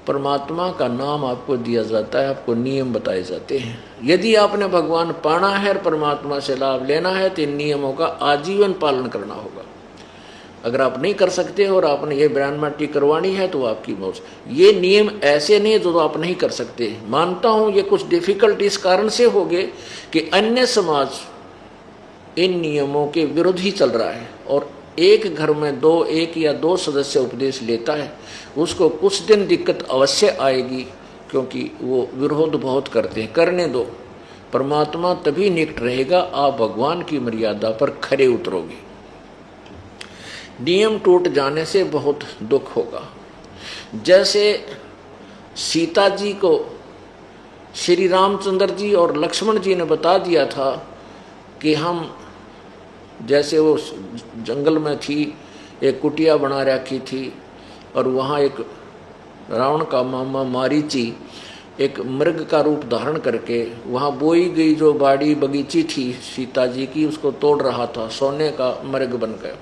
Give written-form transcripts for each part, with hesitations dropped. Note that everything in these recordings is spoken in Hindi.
परमात्मा का नाम आपको दिया जाता है, आपको नियम बताए जाते हैं। यदि आपने भगवान पाना है और परमात्मा से लाभ लेना है तो इन नियमों का आजीवन पालन करना होगा। अगर आप नहीं कर सकते और आपने ये ब्राह्मणी करवानी है तो आपकी मौज। ये नियम ऐसे नहीं जो आप नहीं कर सकते। मानता हूँ ये कुछ डिफिकल्ट इस कारण से हो गए कि अन्य समाज इन नियमों के विरुद्ध ही चल रहा है, और एक घर में एक या दो सदस्य उपदेश लेता है, उसको कुछ दिन दिक्कत अवश्य आएगी, क्योंकि वो विरोध बहुत करते हैं। करने दो, परमात्मा तभी निकट रहेगा आप भगवान की मर्यादा पर खरे उतरोगे। नियम टूट जाने से बहुत दुख होगा। जैसे सीता जी को श्री रामचंद्र जी और लक्ष्मण जी ने बता दिया था कि हम, जैसे वो जंगल में थी, एक कुटिया बना रखी थी, और वहाँ एक रावण का मामा मारीची एक मृग का रूप धारण करके वहाँ बोई गई जो बाड़ी बगीची थी सीता जी की, उसको तोड़ रहा था, सोने का मृग बन गया।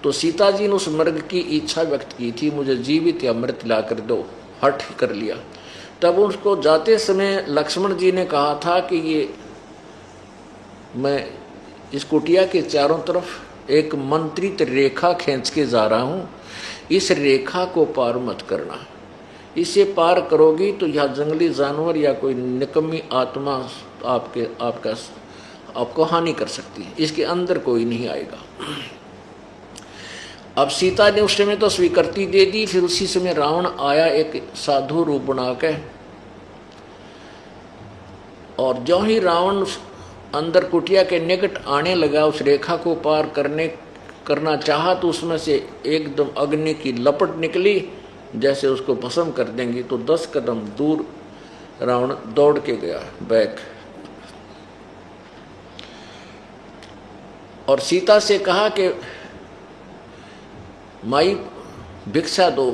तो सीता जी ने उस मृग की इच्छा व्यक्त की थी, मुझे जीवित या मृत ला कर दो, हठ कर लिया। तब उसको जाते समय लक्ष्मण जी ने कहा था कि ये मैं इस कुटिया के चारों तरफ एक मंत्रित रेखा खींच के जा रहा हूँ, इस रेखा को पार मत करना। इसे पार करोगी तो यह जंगली जानवर या कोई निकम्मी आत्मा आपको हानि कर सकती है, इसके अंदर कोई नहीं आएगा। अब सीता ने उस समय तो स्वीकृति दे दी। फिर उसी समय रावण आया एक साधु रूप बना के, और जो ही रावण अंदर कुटिया के निकट आने लगा, उस रेखा को पार करना चाहा, तो उसमें से एकदम अग्नि की लपट निकली, जैसे उसको भस्म कर देंगी। तो 10 कदम दूर रावण दौड़ के गया बैक, और सीता से कहा कि माई भिक्षा दो।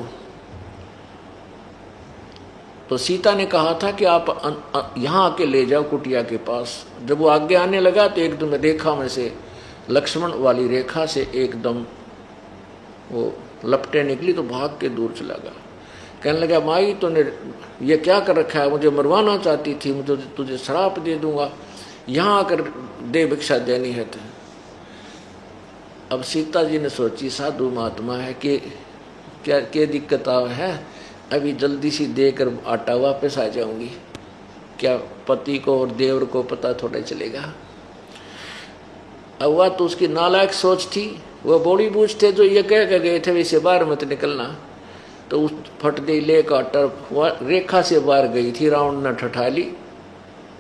तो सीता ने कहा था कि आप यहाँ आके ले जाओ कुटिया के पास। जब वो आगे आने लगा तो एकदम रेखा में से, लक्ष्मण वाली रेखा से एकदम वो लपटे निकली, तो भाग के दूर चला गया। कहने लगा, माई तूने ये क्या कर रखा है, मुझे मरवाना चाहती थी, मुझे तुझे श्राप दे दूंगा, यहाँ आकर दे भिक्षा देनी है तो। अब सीता जी ने सोची साधु महात्मा है कि क्या दिक्कत है, अभी जल्दी सी देकर आटा वापस आ जाऊंगी, क्या पति को और देवर को पता थोड़ा चलेगा। अब वह तो उसकी नालायक सोच थी। वह बड़ी बूझ थे जो ये कह के गए थे वैसे बाहर मत निकलना, तो उस फट गई ले काटर रेखा से बाहर गई थी। रावण ने ठठा ली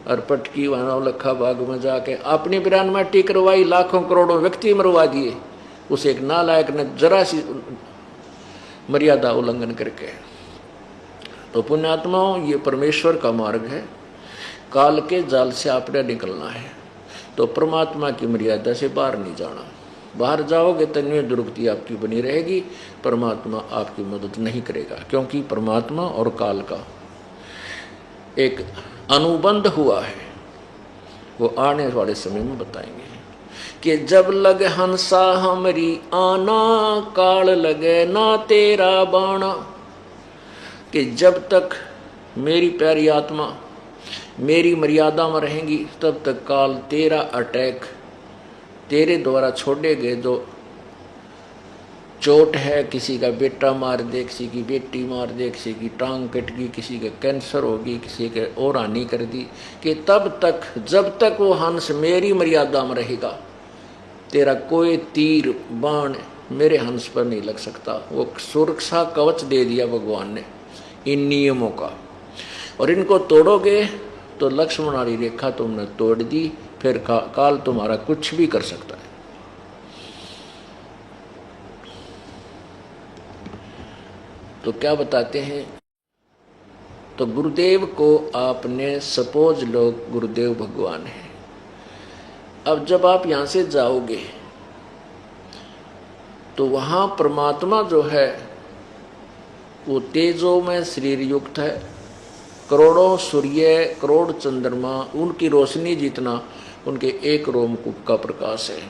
और पटकी वहां लखा बाग में जाके अपनी बिरानमाटी करवाई, लाखों करोड़ों व्यक्ति मरवा दिए उस एक नालायक ने जरा सी मर्यादा उल्लंघन करके। तो पुण्यात्माओं, ये परमेश्वर का मार्ग है, काल के जाल से आपने निकलना है, तो परमात्मा की मर्यादा से बाहर नहीं जाना। बाहर जाओगे तन्वय दुर्गति आपकी बनी रहेगी, परमात्मा आपकी मदद नहीं करेगा, क्योंकि परमात्मा और काल का एक अनुबंध हुआ है। वो आने वाले समय में बताएंगे कि जब लगे हंसा हमरी आना, काल लगे ना तेरा बाणा। कि जब तक मेरी प्यारी आत्मा मेरी मर्यादा में रहेंगी तब तक काल तेरा अटैक, तेरे द्वारा छोड़े गए जो चोट है, किसी का बेटा मार दे, किसी की बेटी मार दे, किसी की टांग कट गई, किसी का कैंसर होगी, किसी के और हानि कर दी, कि तब तक जब तक वो हंस मेरी मर्यादा में रहेगा तेरा कोई तीर बाण मेरे हंस पर नहीं लग सकता। वो सुरक्षा कवच दे दिया भगवान ने इन नियमों का, और इनको तोड़ोगे तो लक्ष्मण वाली रेखा तुमने तोड़ दी, फिर काल तुम्हारा कुछ भी कर सकता है। तो क्या बताते हैं, तो गुरुदेव को आपने सपोज लो गुरुदेव भगवान है। अब जब आप यहां से जाओगे तो वहां परमात्मा जो है वो तेजो में शरीर युक्त है, करोड़ों सूर्य करोड़ चंद्रमा उनकी रोशनी जितना उनके एक रोमकूप का प्रकाश है।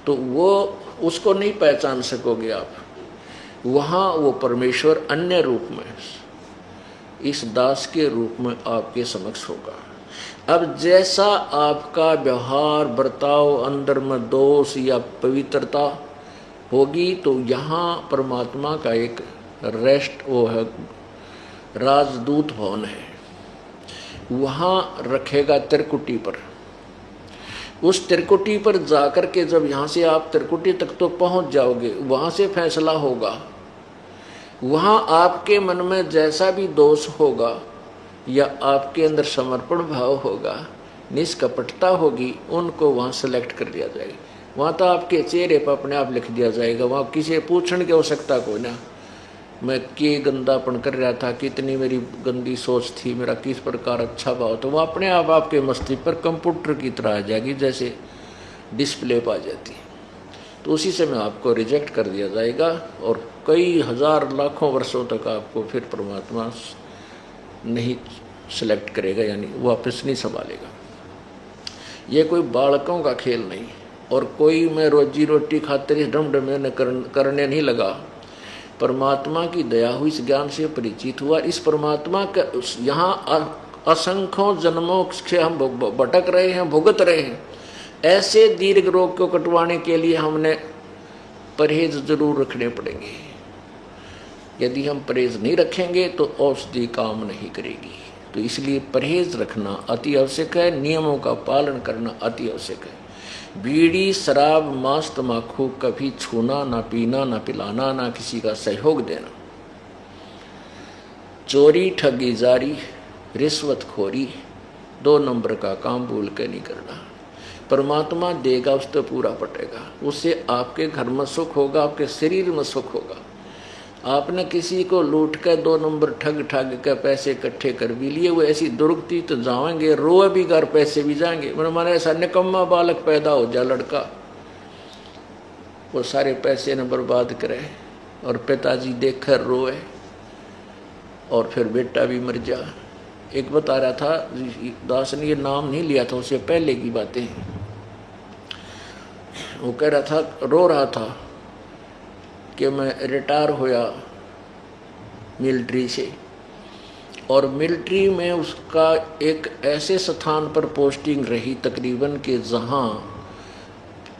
तो वो उसको नहीं पहचान सकोगे आप। वहाँ वो परमेश्वर अन्य रूप में इस दास के रूप में आपके समक्ष होगा। अब जैसा आपका व्यवहार बर्ताव अंदर में दोष या पवित्रता होगी तो यहाँ परमात्मा का एक रेस्ट वो है, राजदूत भवन है, वहाँ रखेगा त्रिकुटी पर। उस त्रिकुटी पर जाकर के जब यहाँ से आप त्रिकुटी तक तो पहुँच जाओगे, वहाँ से फैसला होगा। वहाँ आपके मन में जैसा भी दोष होगा या आपके अंदर समर्पण भाव होगा, निष्कपटता होगी, उनको वहाँ सेलेक्ट कर लिया जाएगा। वहाँ तो आपके चेहरे पर अपने आप लिख दिया जाएगा। वहाँ किसी पूछने की आवश्यकता कोई ना, मैं के गंदापन कर रहा था, कितनी मेरी गंदी सोच थी, मेरा किस प्रकार अच्छा भाव, तो वह अपने आप आपके मस्तिष्क पर कंप्यूटर की तरह आ जाएगी, जैसे डिस्प्ले पर आ जाती है। तो उसी समय आपको रिजेक्ट कर दिया जाएगा और कई हजार लाखों वर्षों तक आपको फिर परमात्मा नहीं सेलेक्ट करेगा, यानी वापस नहीं संभालेगा। ये कोई बालकों का खेल नहीं, और कोई मैं रोजी रोटी खातिर इस ढमढमे करने नहीं लगा। परमात्मा की दया हुई, इस ज्ञान से परिचित हुआ। इस परमात्मा का यहाँ असंख्यों जन्मों से हम भटक रहे हैं, भुगत रहे हैं। ऐसे दीर्घ रोग को कटवाने के लिए हमने परहेज जरूर रखने पड़ेंगे। यदि हम परहेज नहीं रखेंगे तो औषधि काम नहीं करेगी। तो इसलिए परहेज रखना अति आवश्यक है, नियमों का पालन करना अति आवश्यक है। बीड़ी शराब मांस तम्बाकू कभी छूना, ना पीना, ना पिलाना, ना किसी का सहयोग देना। चोरी ठगी जारी रिश्वतखोरी 2 नंबर का काम भूल के नहीं करना। परमात्मा देगा उस तो पूरा पटेगा, उससे आपके घर में सुख होगा, आपके शरीर में सुख होगा। आपने किसी को लूट कर 2 नंबर ठग ठग कर पैसे इकट्ठे कर भी लिए, वो ऐसी दुर्गति तो जाएंगे, रोए भी घर, पैसे भी जाएंगे। मेरे माने ऐसा निकम्मा बालक पैदा हो जा लड़का, वो सारे पैसे ने बर्बाद करे और पिताजी देख कर रोए और फिर बेटा भी मर जा। एक बता रहा था दास ने, ये नाम नहीं लिया था, उससे पहले की बातें। वो कह रहा था, रो रहा था कि मैं रिटायर होया मिलिट्री से, और मिलिट्री में उसका एक ऐसे स्थान पर पोस्टिंग रही तकरीबन कि जहाँ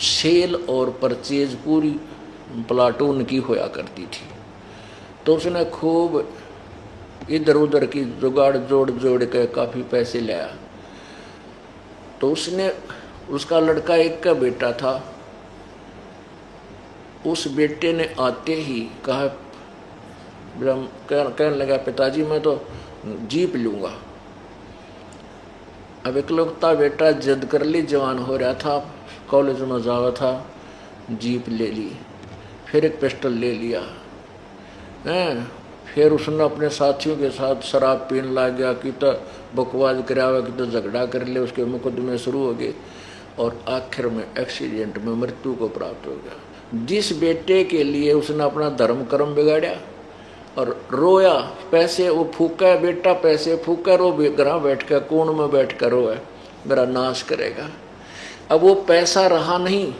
सेल और परचेज पूरी प्लाटून की होया करती थी। तो उसने खूब इधर उधर की जुगाड़ जोड़ जोड़ के काफ़ी पैसे लाया। तो उसने, उसका लड़का एक का बेटा था, उस बेटे ने आते ही कहा, कहने लगा पिताजी मैं तो जीप लूँगा। अब इकलौता बेटा जिद कर ली, जवान हो रहा था, कॉलेज में जावा था, जीप ले ली, फिर एक पिस्टल ले लिया हैं। फिर उसने अपने साथियों के साथ शराब पीने लग गया, कि तो बकवास करावा, कि तो झगड़ा कर ले, उसके मुकदमे शुरू हो गए और आखिर में एक्सीडेंट में मृत्यु को प्राप्त हो गया। जिस बेटे के लिए उसने अपना धर्म कर्म बिगाड़ा और रोया, पैसे वो फूका, बेटा पैसे फूका, रो घर बैठ कर कोण में बैठ कर रोए, मेरा नाश करेगा। अब वो पैसा रहा नहीं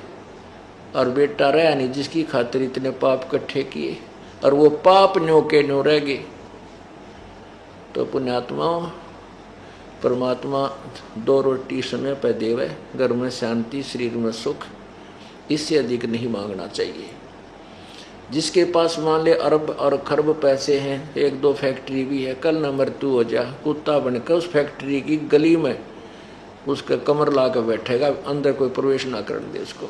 और बेटा रहा नहीं, जिसकी खातिर इतने पाप इकट्ठे किए, और वो पाप न्यो के न्यो रह गए। तो पुण्यात्माओं, परमात्मा 2 रोटी समय पर देवे, घर में शांति, शरीर में सुख, इससे अधिक नहीं मांगना चाहिए। जिसके पास मान ले अरब और खरब पैसे हैं, 1-2 फैक्ट्री भी है, कल न मृत्यु हो जा, कुत्ता बनकर उस फैक्ट्री की गली में उसका कमर ला कर बैठेगा, अंदर कोई प्रवेश ना करने दे उसको।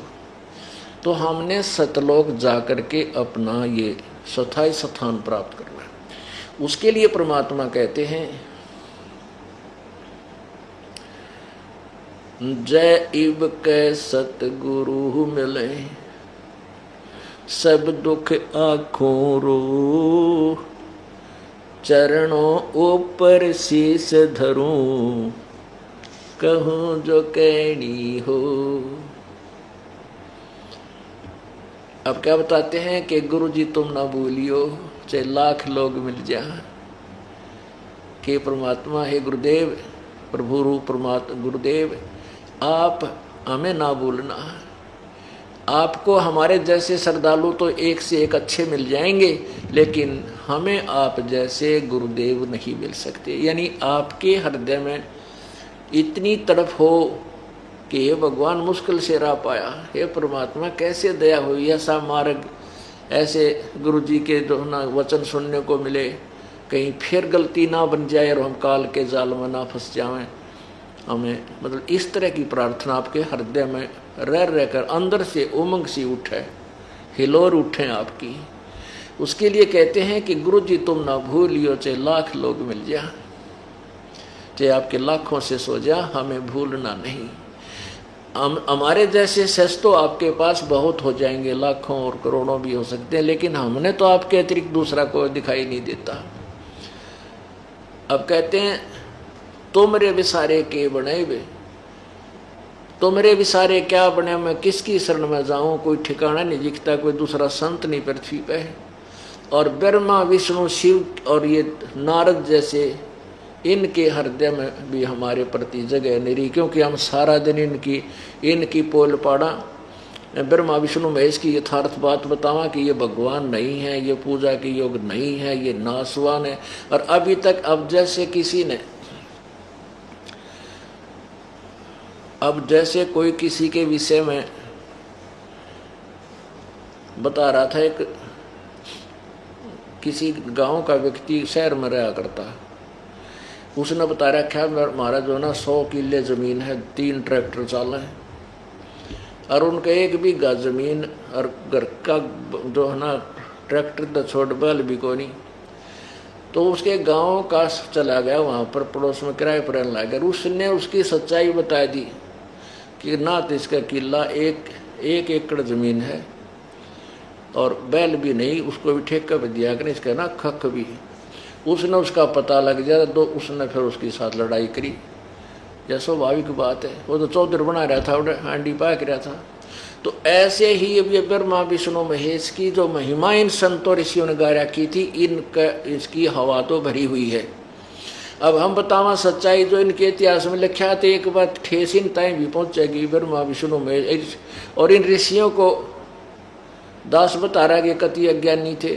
तो हमने सतलोक जा करके अपना ये स्थायी स्थान प्राप्त करना है। उसके लिए परमात्मा कहते हैं, जय इब के सतगुरु मिले, सब दुख आँखों रो, चरणों ऊपर शीस धरूं, कहूँ जो कहनी हो। अब क्या बताते हैं कि गुरु जी तुम ना भूलियो, चाहे लाख लोग मिल जा, कि परमात्मा है गुरुदेव, प्रभु रूप परमात्मा गुरुदेव, आप हमें ना भूलना। आपको हमारे जैसे श्रद्धालु तो एक से एक अच्छे मिल जाएंगे, लेकिन हमें आप जैसे गुरुदेव नहीं मिल सकते। यानी आपके हृदय में इतनी तड़प हो कि ये भगवान मुश्किल से रह पाया, हे परमात्मा कैसे दया हुई, ऐसा मार्ग, ऐसे गुरु जी के जो ना वचन सुनने को मिले, कहीं फिर गलती ना बन जाए और हम काल के जाल में ना फंस जाएं। हमें मतलब इस तरह की प्रार्थना आपके हृदय में रह रहकर अंदर से उमंग सी उठे, हिलोर उठे आपकी। उसके लिए कहते हैं कि गुरु जी तुम ना भूलियो, चाहे लाख लोग मिल जा, चाहे आपके लाखों से सो जा, हमें भूलना नहीं। हमारे जैसे सच तो आपके पास बहुत हो जाएंगे, लाखों और करोड़ों भी हो सकते हैं, लेकिन हमने तो आपके अतिरिक्त दूसरा कोई दिखाई नहीं देता। अब कहते हैं तुमरे विसारे के बने वे, तुमरे विसारे क्या बने, मैं किसकी शरण में जाऊं, कोई ठिकाना नहीं दिखता, कोई दूसरा संत नहीं पृथ्वी पे। और ब्रह्मा विष्णु शिव और ये नारद जैसे इनके हृदय में भी हमारे प्रति जगह नहीं रही, क्योंकि हम सारा दिन इनकी पोल पाड़ा ब्रह्मा विष्णु महेश की यथार्थ बात बतावा कि ये भगवान नहीं है, ये पूजा के योग नहीं है, ये नासवान है। और अभी तक अब जैसे कोई किसी के विषय में बता रहा था, एक किसी गांव का व्यक्ति शहर में रहा करता, उसने बता रखा हमारा जो ना 100 किले जमीन है, 3 ट्रैक्टर चाल है, और उनका 1 बीघा जमीन और घर का जो है ना ट्रैक्टर तो छोड़ बैल भी को नहीं। तो उसके गांव का चला गया, वहाँ पर पड़ोस में किराए पर रहने लगा। उसने उसकी सच्चाई बता दी कि ना तो इसका किला 1 एकड़ जमीन है और बैल भी नहीं, उसको भी ठेका पे दिया कि इसका ना खख भी। उसने उसका पता लग जाए तो उसने फिर उसके साथ लड़ाई करी, यह स्वाभाविक बात है, वो तो चौधरी बना रहा था, हांडी पाक रहा था। तो ऐसे ही अब ये ब्रह्मा विष्णु महेश की जो महिमा इन संतों ऋषियों ने गा रखी थी, इसकी हवा तो भरी हुई है। अब हम बतावा सच्चाई जो इनके इतिहास में लिखा तो एक बार ठेस इन ताई भी पहुंचेगी ब्रह्मा विष्णु महेश। और इन ऋषियों को दास बता रहा है कि कति अज्ञानी थे,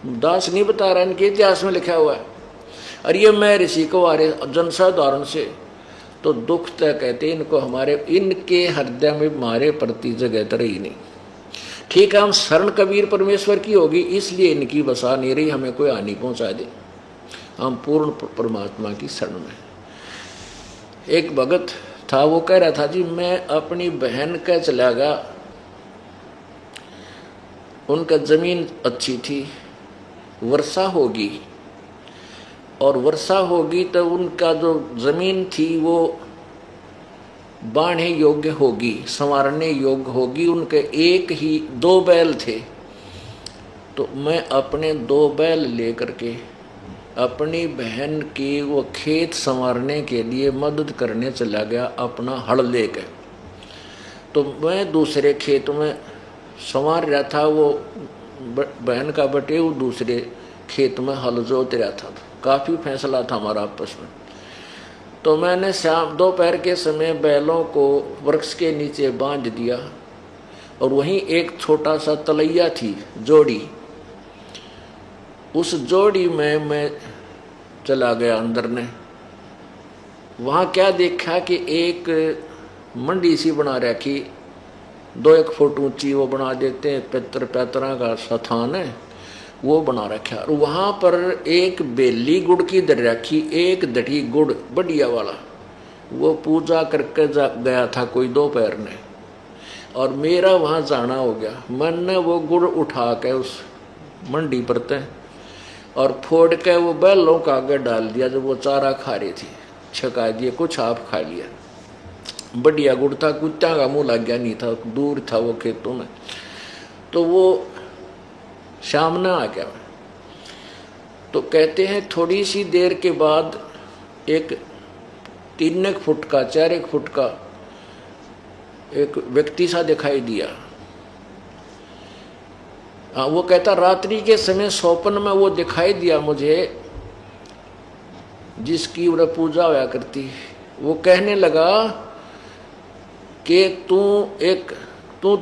दास नहीं बता रहा, इनके इतिहास में लिखा हुआ है। और ये मैं ऋषि को आ रहे जनसाधारण से तो दुख तक कहते इनको, हमारे इनके हृदय में हमारे प्रति जगह तो रही नहीं। ठीक है, हम शरण कबीर परमेश्वर की होगी, इसलिए इनकी बसा नहीं रही, हमें कोई हानि पहुंचा दे, हम पूर्ण परमात्मा की शरण में। एक भगत था, वो कह रहा था जी मैं अपनी बहन का चला गया, उनका जमीन अच्छी थी, वर्षा होगी और वर्षा होगी तो उनका जो जमीन थी वो बाढ़े योग्य होगी, संवारने योग्य होगी। उनके 2 बैल थे, तो मैं अपने 2 बैल लेकर के अपनी बहन की वो खेत संवारने के लिए मदद करने चला गया अपना हल लेकर। तो मैं दूसरे खेत में संवार रहा था, वो बहन का बटे वो दूसरे खेत में हल जोत रहा था। काफ़ी फैसला था हमारा आपस में। तो मैंने शाम दोपहर के समय बैलों को वृक्ष के नीचे बांध दिया और वहीं एक छोटा सा तलैया थी जोड़ी, उस जोड़ी में मैं चला गया अंदर ने। वहाँ क्या देखा कि एक मंडी सी बना रखी, 2-1 फुट ऊंची वो बना देते हैं, पैतरा का स्थान है वो बना रखा। और वहाँ पर एक बेली गुड़ की दर रखी, एक दठी गुड़ बढ़िया वाला, वो पूजा करके गया था कोई दोपहर ने, और मेरा वहाँ जाना हो गया। मैंने वो गुड़ उठा के उस मंडी पर तय और फोड़ के वो बैलों का आगे डाल दिया, जब वो चारा खा रही थी, छका दिए, कुछ आप खा लिया। बढ़िया गुड़ था, कुत्ता का मुँह लग गया नहीं था, दूर था वो खेतों में। तो वो शाम न आ गया। तो कहते हैं थोड़ी सी देर के बाद एक 3 फुट का 4 फुट का एक व्यक्ति सा दिखाई दिया। वो कहता रात्रि के समय स्वप्न में वो दिखाई दिया मुझे, जिसकी उन्हें पूजा होया करती। वो कहने लगा कि तू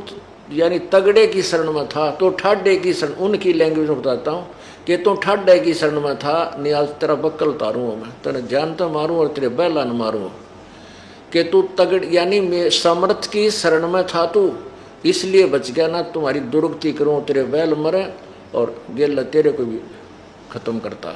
यानी तगड़े की शरण में था, तो ठाडे की शरण, उनकी लैंग्वेज में बताता हूँ कि तू ठाडे की शरण में था, नहीं आज तेरा बक्कल उतारूँ मैं, तेरे जान तो मारूँ और तेरे बैला न मारूँ, कि तू तगड़ यानी मैं समर्थ की शरण में था तू, इसलिए बच गया ना, तुम्हारी दुर्गति करूँ, तेरे बैल मरे और गेला तेरे को भी खत्म करता।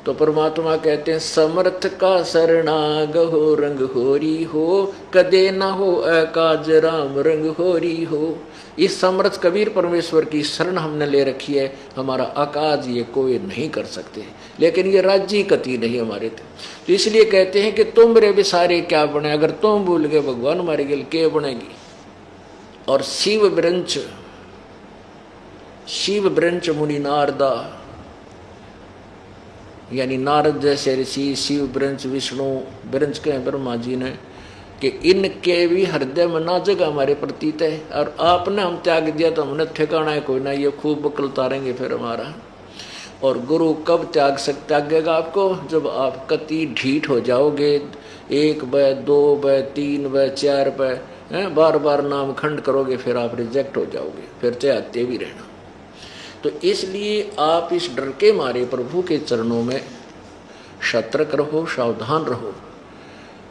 तो परमात्मा कहते हैं समर्थ का शरणाग हो रंग होरी हो, कदे ना हो अकाज राम रंग होरी हो। इस समर्थ कबीर परमेश्वर की शरण हमने ले रखी है, हमारा अकाज ये कोई नहीं कर सकते, लेकिन ये राज्य कति नहीं हमारे थे। तो इसलिए कहते हैं कि तुम रे बिसारे क्या बने, अगर तुम भूल गए भगवान मारे गेल के बनेगी। और शिव ब्रंच मुनि नारदा, यानी नारद जैसे ऋषि, शिव ब्रंच विष्णु ब्रंच के ब्रह्मा जी ने, कि इनके भी हृदय में ना जगह हमारे प्रतीत है, और आपने हम त्याग दिया तो हमने ठिकाना है कोई ना, ये खूब बकल उतारेंगे फिर हमारा। और गुरु कब त्यागेगा आपको, जब आप कति ढीठ हो जाओगे, 1 व 2 व 3 व 4 व बार बार नाम खंड करोगे, फिर आप रिजेक्ट हो जाओगे, फिर चाहते भी रहना। तो इसलिए आप इस डर के मारे प्रभु के चरणों में सतर्क रहो, सावधान रहो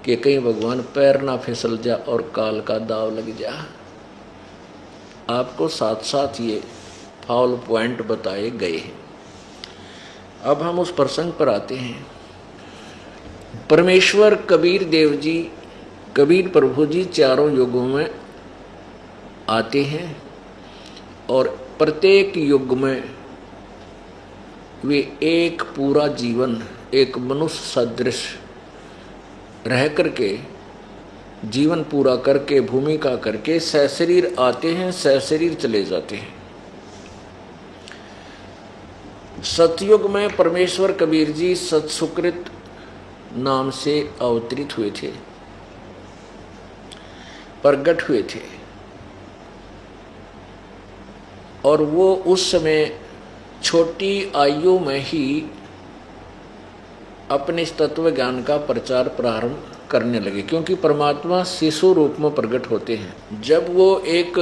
कि कहीं भगवान पैर ना फिसल जा और काल का दाव लग जा। आपको साथ साथ ये फाउल पॉइंट बताए गए हैं। अब हम उस प्रसंग पर आते हैं। परमेश्वर कबीर देव जी, कबीर प्रभु जी चारों युगों में आते हैं और प्रत्येक युग में वे एक पूरा जीवन एक मनुष्य सदृश रह करके, जीवन पूरा करके, भूमिका करके सशरीर आते हैं, सशरीर चले जाते हैं। सतयुग में परमेश्वर कबीर जी सत्सुकृत नाम से अवतरित हुए थे, प्रगट हुए थे, और वो उस समय छोटी आयु में ही अपने इस तत्व ज्ञान का प्रचार प्रारंभ करने लगे, क्योंकि परमात्मा शिशु रूप में प्रकट होते हैं। जब वो एक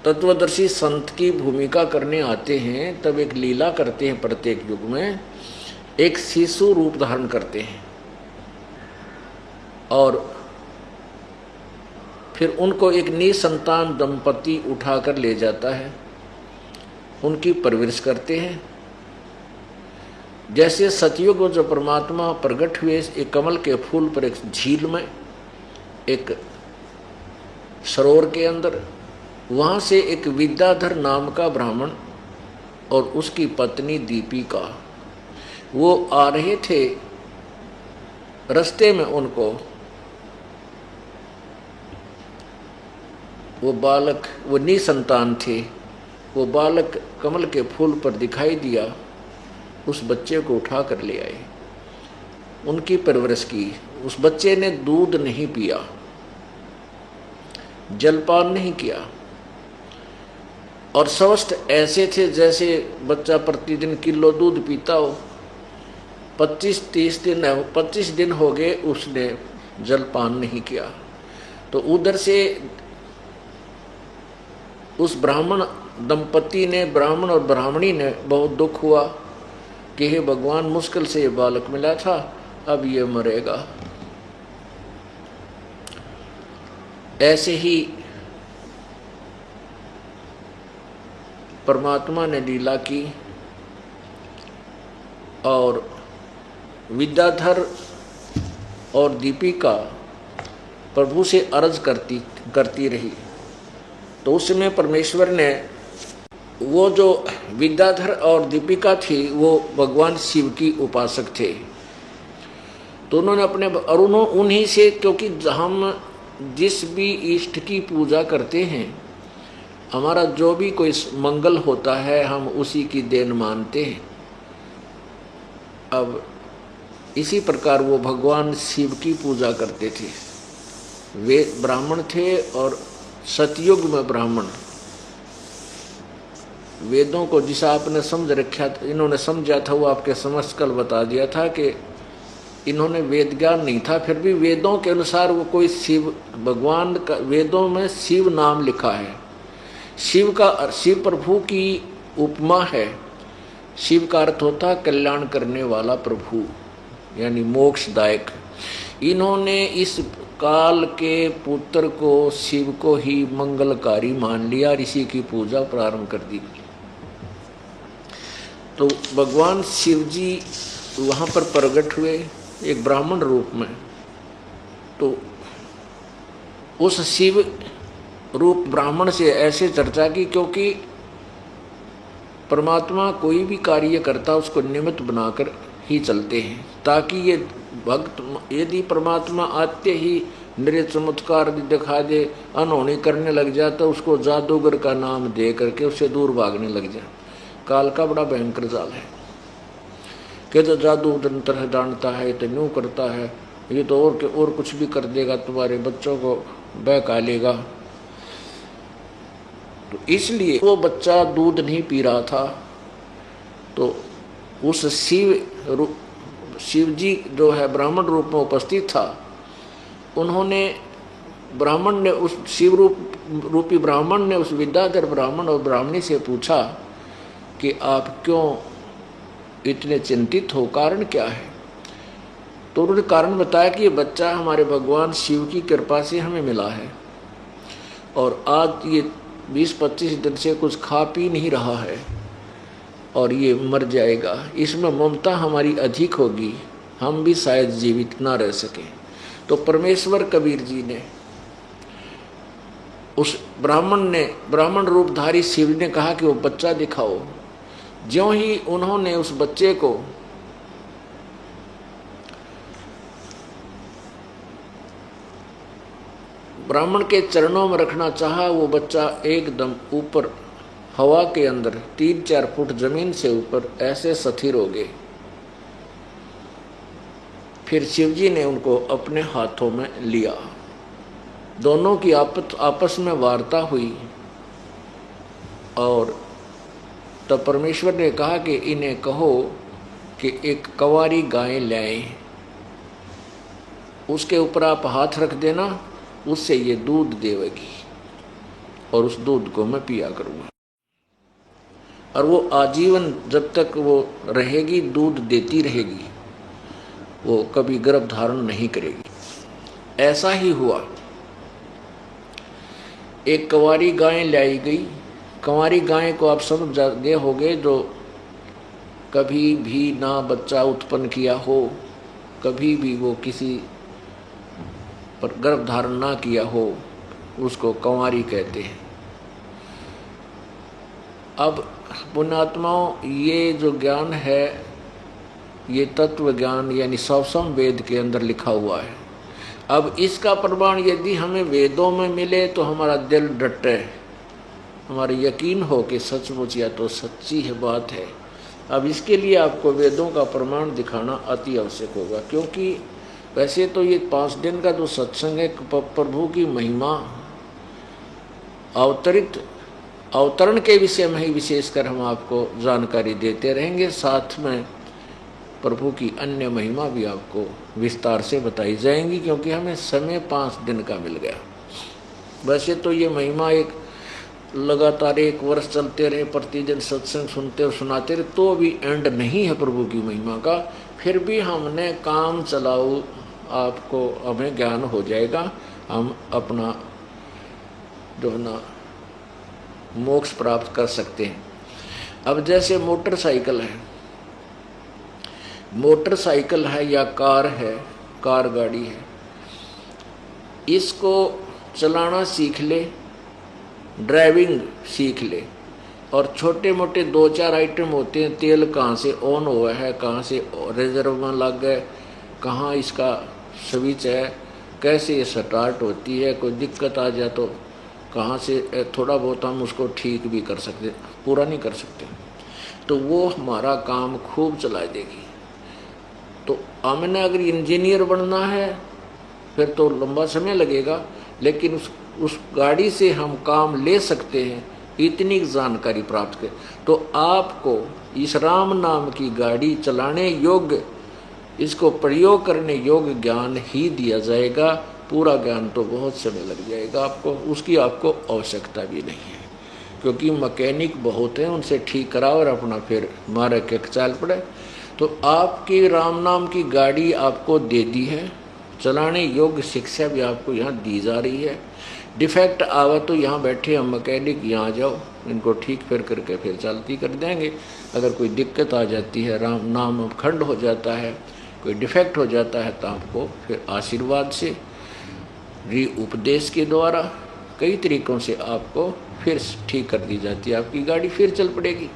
तत्वदर्शी संत की भूमिका करने आते हैं, तब एक लीला करते हैं, प्रत्येक युग में एक शिशु रूप धारण करते हैं, और फिर उनको एक निसंतान दंपति उठाकर ले जाता है, उनकी परवरिश करते हैं। जैसे सतयुग में जो परमात्मा प्रकट हुए एक कमल के फूल पर, एक झील में, एक सरोवर के अंदर, वहाँ से एक विद्याधर नाम का ब्राह्मण और उसकी पत्नी दीपिका वो आ रहे थे। रास्ते में उनको वो बालक, वो निसंतान थे, वो बालक कमल के फूल पर दिखाई दिया, उस बच्चे को उठा कर ले आए, उनकी परवरिश की। उस बच्चे ने दूध नहीं पिया, जलपान नहीं किया, और स्वस्थ ऐसे थे जैसे बच्चा प्रतिदिन किलो दूध पीता हो। 25 दिन हो गए उसने जलपान नहीं किया। तो उधर से उस ब्राह्मण दंपति ने, ब्राह्मण और ब्राह्मणी ने बहुत दुख हुआ कि हे भगवान, मुश्किल से ये बालक मिला था, अब ये मरेगा। ऐसे ही परमात्मा ने लीला की, और विद्याधर और दीपिका प्रभु से अर्ज करती रही। तो उस समय परमेश्वर ने, वो जो विद्याधर और दीपिका थी वो भगवान शिव की उपासक थे, तो उन्होंने अपने, और उन्हीं से, क्योंकि हम जिस भी इष्ट की पूजा करते हैं, हमारा जो भी कोई मंगल होता है, हम उसी की देन मानते हैं। अब इसी प्रकार वो भगवान शिव की पूजा करते थे। वे ब्राह्मण थे, और सतयुग में ब्राह्मण वेदों को जिस आपने समझ रखा, इन्होंने समझा था, वो आपके समझ कल बता दिया था कि इन्होंने वेद ज्ञान नहीं था, फिर भी वेदों के अनुसार वो कोई शिव भगवान का, वेदों में शिव नाम लिखा है। शिव का, शिव प्रभु की उपमा है। शिव का अर्थ होता कल्याण करने वाला प्रभु, यानी मोक्षदायक। इन्होंने इस काल के पुत्र को, शिव को ही मंगलकारी मान लिया और इसी की पूजा प्रारंभ कर दी। तो भगवान शिव जी वहाँ पर प्रकट हुए एक ब्राह्मण रूप में। तो उस शिव रूप ब्राह्मण से ऐसे चर्चा की, क्योंकि परमात्मा कोई भी कार्य करता उसको निमित्त बनाकर ही चलते हैं, ताकि ये भक्त, यदि परमात्मा आते ही मेरे चमत्कार दिखा दे, अनहोनी करने लग जाए, तो उसको जादूगर का नाम दे करके उससे दूर भागने लग जाए। काल का बड़ा भयंकर जाल है कि तो जादू तंत्र जानता है, तो यूँ करता है, ये तो और कुछ भी कर देगा, तुम्हारे बच्चों को बहका लेगा। तो इसलिए वो बच्चा दूध नहीं पी रहा था। तो उस शिव जी जो है ब्राह्मण रूप में उपस्थित था, उन्होंने ब्राह्मण ने, उस शिव रूपी ब्राह्मण ने उस विद्याधर ब्राह्मण और ब्राह्मणी से पूछा कि आप क्यों इतने चिंतित हो, कारण क्या है। तो उन्होंने कारण बताया कि ये बच्चा हमारे भगवान शिव की कृपा से हमें मिला है, और आज ये 20-25 दिन से कुछ खा पी नहीं रहा है और ये मर जाएगा। इसमें ममता हमारी अधिक होगी, हम भी शायद जीवित ना रह सकें। तो परमेश्वर कबीर जी ने, उस ब्राह्मण रूपधारी शिव ने कहा कि वो बच्चा दिखाओ। ज्यों ही उन्होंने उस बच्चे को ब्राह्मण के चरणों में रखना चाहा, वो बच्चा एकदम ऊपर हवा के अंदर 3-4 फुट जमीन से ऊपर ऐसे स्थिर हो गए। फिर शिवजी ने उनको अपने हाथों में लिया, दोनों की आपस में वार्ता हुई, और तब परमेश्वर ने कहा कि इन्हें कहो कि एक कंवारी गाय लाएं, उसके ऊपर आप हाथ रख देना, उससे ये दूध देवेगी और उस दूध को मैं पिया करूँगा, और वो आजीवन जब तक वो रहेगी दूध देती रहेगी, वो कभी गर्भ धारण नहीं करेगी। ऐसा ही हुआ। एक कंवारी गाय लाई गई। कंवारी गाय को आप समझ गए होंगे, जो कभी भी ना बच्चा उत्पन्न किया हो, कभी भी वो किसी पर गर्भ धारण ना किया हो, उसको कंवारी कहते हैं। अब पुण्यात्माओं, ये जो ज्ञान है, ये तत्व ज्ञान यानी सवसम वेद के अंदर लिखा हुआ है। अब इसका प्रमाण यदि हमें वेदों में मिले तो हमारा दिल डटे, हमारा यकीन हो कि सचमुच या तो सच्ची है बात है। अब इसके लिए आपको वेदों का प्रमाण दिखाना अति आवश्यक होगा, क्योंकि वैसे तो ये 5 दिन का जो सत्संग है, प्रभु की महिमा अवतरण के विषय में ही विशेषकर हम आपको जानकारी देते रहेंगे, साथ में प्रभु की अन्य महिमा भी आपको विस्तार से बताई जाएंगी, क्योंकि हमें समय 5 दिन का मिल गया। वैसे तो ये महिमा एक लगातार 1 वर्ष चलते रहे, प्रतिदिन सत्संग सुनते और सुनाते रहे, तो भी एंड नहीं है प्रभु की महिमा का। फिर भी हमने काम चलाओ, आपको हमें ज्ञान हो जाएगा, हम अपना जो ना मोक्ष प्राप्त कर सकते हैं। अब जैसे मोटरसाइकिल है या कार है, कार गाड़ी है, इसको चलाना सीख ले, ड्राइविंग सीख ले, और छोटे मोटे 2-4 आइटम होते हैं, तेल कहाँ से ऑन हुआ है, कहाँ से रिजर्व में लग गए, कहाँ इसका स्विच है, कैसे ये स्टार्ट होती है, कोई दिक्कत आ जाए तो कहाँ से थोड़ा बहुत हम उसको ठीक भी कर सकते, पूरा नहीं कर सकते, तो वो हमारा काम खूब चला देगी। तो हमने अगर इंजीनियर बनना है फिर तो लंबा समय लगेगा, लेकिन उस गाड़ी से हम काम ले सकते हैं, इतनी जानकारी प्राप्त कर। तो आपको इस राम नाम की गाड़ी चलाने योग्य इसको प्रयोग करने योग्य ज्ञान ही दिया जाएगा। पूरा ज्ञान तो बहुत समय लग जाएगा आपको, उसकी आपको आवश्यकता भी नहीं है, क्योंकि मैकेनिक बहुत हैं, उनसे ठीक कराओ और अपना फिर मारे के चाल पड़े। तो आपकी राम नाम की गाड़ी आपको दे दी है, चलाने योग्य शिक्षा भी आपको यहाँ दी जा रही है। डिफेक्ट आवा तो यहाँ बैठे हम मैकेनिक, यहाँ जाओ, इनको ठीक फिर करके फिर चलती कर देंगे। अगर कोई दिक्कत आ जाती है, राम नाम खंड हो जाता है, कोई डिफेक्ट हो जाता है, तो आपको फिर आशीर्वाद से, री उपदेश के द्वारा, कई तरीकों से आपको फिर ठीक कर दी जाती है, आपकी गाड़ी फिर चल पड़ेगी।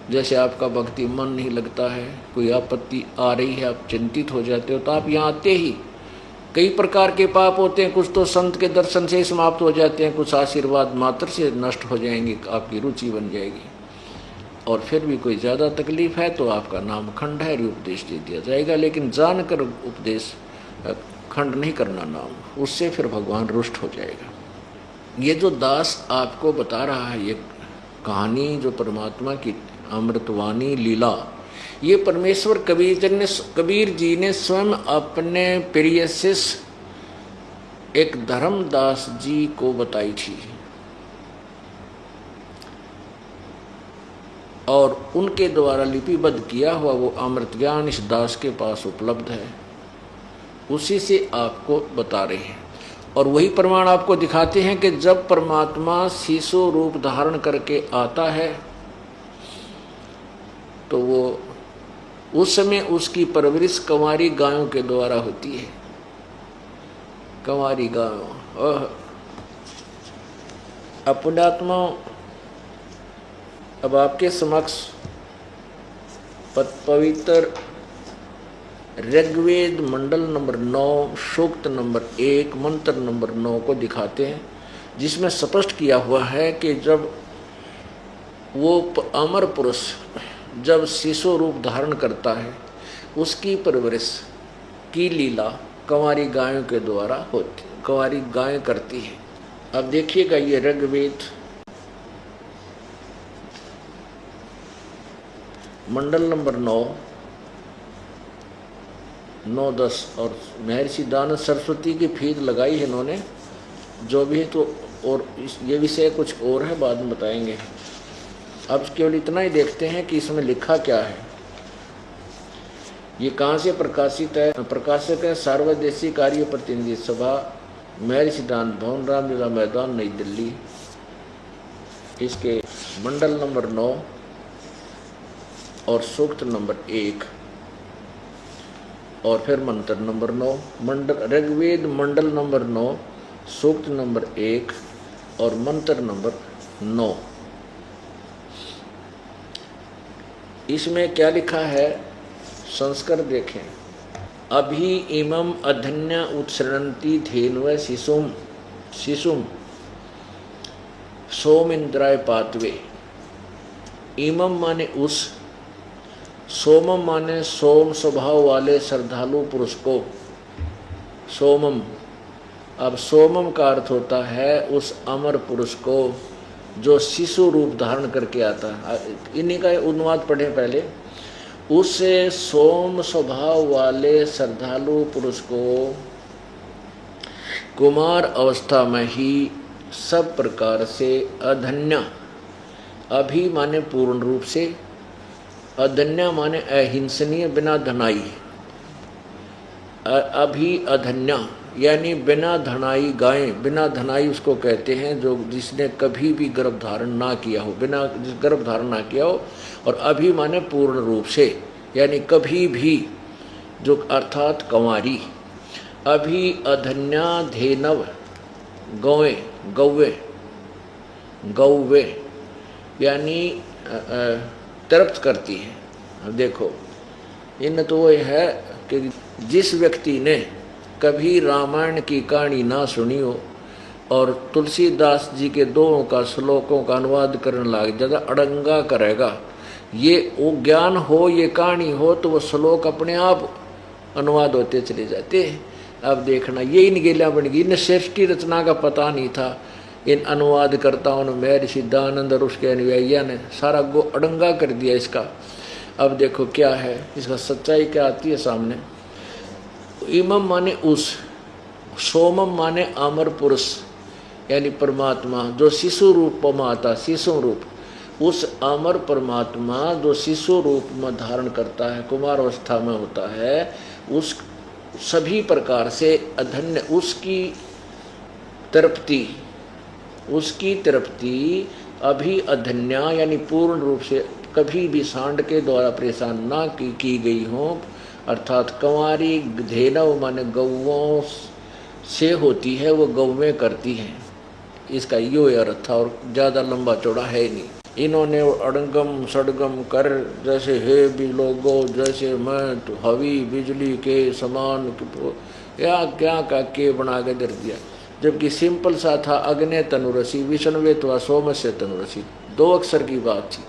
जैसे आपका भक्ति मन नहीं लगता है, कोई आपत्ति आ रही है, आप चिंतित हो जाते हो, तो आप यहाँ आते ही कई प्रकार के पाप होते हैं, कुछ तो संत के दर्शन से समाप्त हो जाते हैं, कुछ आशीर्वाद मात्र से नष्ट हो जाएंगे, आपकी रुचि बन जाएगी। और फिर भी कोई ज़्यादा तकलीफ है तो आपका नाम खंड है, उपदेश दे दिया जाएगा। लेकिन जानकर उपदेश खंड नहीं करना नाम, उससे फिर भगवान रुष्ट हो जाएगा। ये जो दास आपको बता रहा है, ये कहानी जो परमात्मा की अमृतवाणी लीला, ये परमेश्वर कबीर जी ने स्वयं अपने प्रिय शिष्य एक धर्मदास जी को बताई थी, और उनके द्वारा लिपिबद्ध किया हुआ वो अमृत ज्ञान इस दास के पास उपलब्ध है, उसी से आपको बता रहे हैं। और वही प्रमाण आपको दिखाते हैं कि जब परमात्मा शिशु रूप धारण करके आता है तो वो उस समय उसकी परवरिश कंवारी गायों के द्वारा होती है। कंवारी गायों, पुण्यात्मा, अब आपके समक्ष पवित्र ऋग्वेद मंडल नंबर 9 सूक्त नंबर 1 मंत्र नंबर 9 को दिखाते हैं, जिसमें स्पष्ट किया हुआ है कि जब वो अमर पुरुष जब शिशु रूप धारण करता है, उसकी परवरिश की लीला कंवारी गायों के द्वारा होती, कंवारी गायें करती है। अब देखिएगा, ये ऋग्वेद मंडल नंबर 9, 9-10, और महर्षि दानव सरस्वती की फीद लगाई है इन्होंने, जो भी है। तो और ये विषय कुछ और है, बाद में बताएंगे। अब केवल इतना ही देखते हैं कि इसमें लिखा क्या है। ये कहाँ से प्रकाशित है? प्रकाशक है सार्वदेशी कार्य प्रतिनिधि सभा, महर्षि सिद्धांत भवन, रामलीला मैदान, नई दिल्ली। इसके मंडल नंबर 9 और सूक्त नंबर 1 और फिर मंत्र नंबर 9, ऋग्वेद मंडल नंबर 9 सूक्त नंबर 1 और मंत्र नंबर 9। इसमें क्या लिखा है, संस्कार देखें। अभी इमम अधन्या उत्सृणंती धेन्व शिशुम शिशुम सोम इंद्राय पातवे। इमम माने उस, सोमम माने सोम स्वभाव वाले श्रद्धालु पुरुष को, सोमम। अब सोमम का अर्थ होता है उस अमर पुरुष को जो शिशु रूप धारण करके आता है। इन्हीं का अनुवाद पढ़े पहले। उससे सोम स्वभाव वाले श्रद्धालु पुरुष को कुमार अवस्था में ही सब प्रकार से अधन्या, अभी माने पूर्ण रूप से, अधन्या माने अहिंसनीय, बिना धनाई, अभी अधन्या यानी बिना धनाई गायें। बिना धनाई उसको कहते हैं जो जिसने कभी भी गर्भ धारण ना किया हो, बिना गर्भ धारण ना किया हो। और अभी माने पूर्ण रूप से, यानी कभी भी, जो अर्थात कंवारी। अभी अधन्या धेनव, गौएं, गौवे, गौवे यानी तृप्त करती है। अब देखो, इन तो वो है कि जिस व्यक्ति ने कभी रामायण की कहानी ना सुनी हो और तुलसीदास जी के दोहों का श्लोकों का अनुवाद करने लग ज़्यादा अड़ंगा करेगा, ये वो ज्ञान हो, ये कहानी हो, तो वो श्लोक अपने आप अनुवाद होते चले जाते हैं। अब देखना, ये इन गेलियाँ बन गई। इन सृष्टि रचना का पता नहीं था, इन अनुवादकर्ताओं ने, महर्षि सिद्धानंद और उसके अनुयायियों ने सारा गो अड़ंगा कर दिया इसका। अब देखो क्या है इसका सच्चाई क्या आती है सामने। इमम माने उस, सोमम माने अमर पुरुष यानी परमात्मा जो शिशु रूप में आता, शिशु रूप, उस अमर परमात्मा जो शिशु रूप में धारण करता है, कुमार अवस्था में होता है, उस सभी प्रकार से अधन्य उसकी तृप्ति अभी अधन्या यानी पूर्ण रूप से कभी भी सांड के द्वारा परेशान ना की गई हो, अर्थात कंवारी धेनव माने गौओं से होती है, वो गौवें करती हैं। इसका यो अर्थ था और ज़्यादा लंबा चौड़ा है नहीं। इन्होंने अड़ंगम सड़गम कर जैसे हे बिलोगो जैसे मैं तो हवी बिजली के समान या क्या का के बना के दर दिया, जबकि सिंपल सा था अग्नि तनुरसी विष्णुवे तो सोमस्य तनुरसी, 2 अक्षर की बात थी।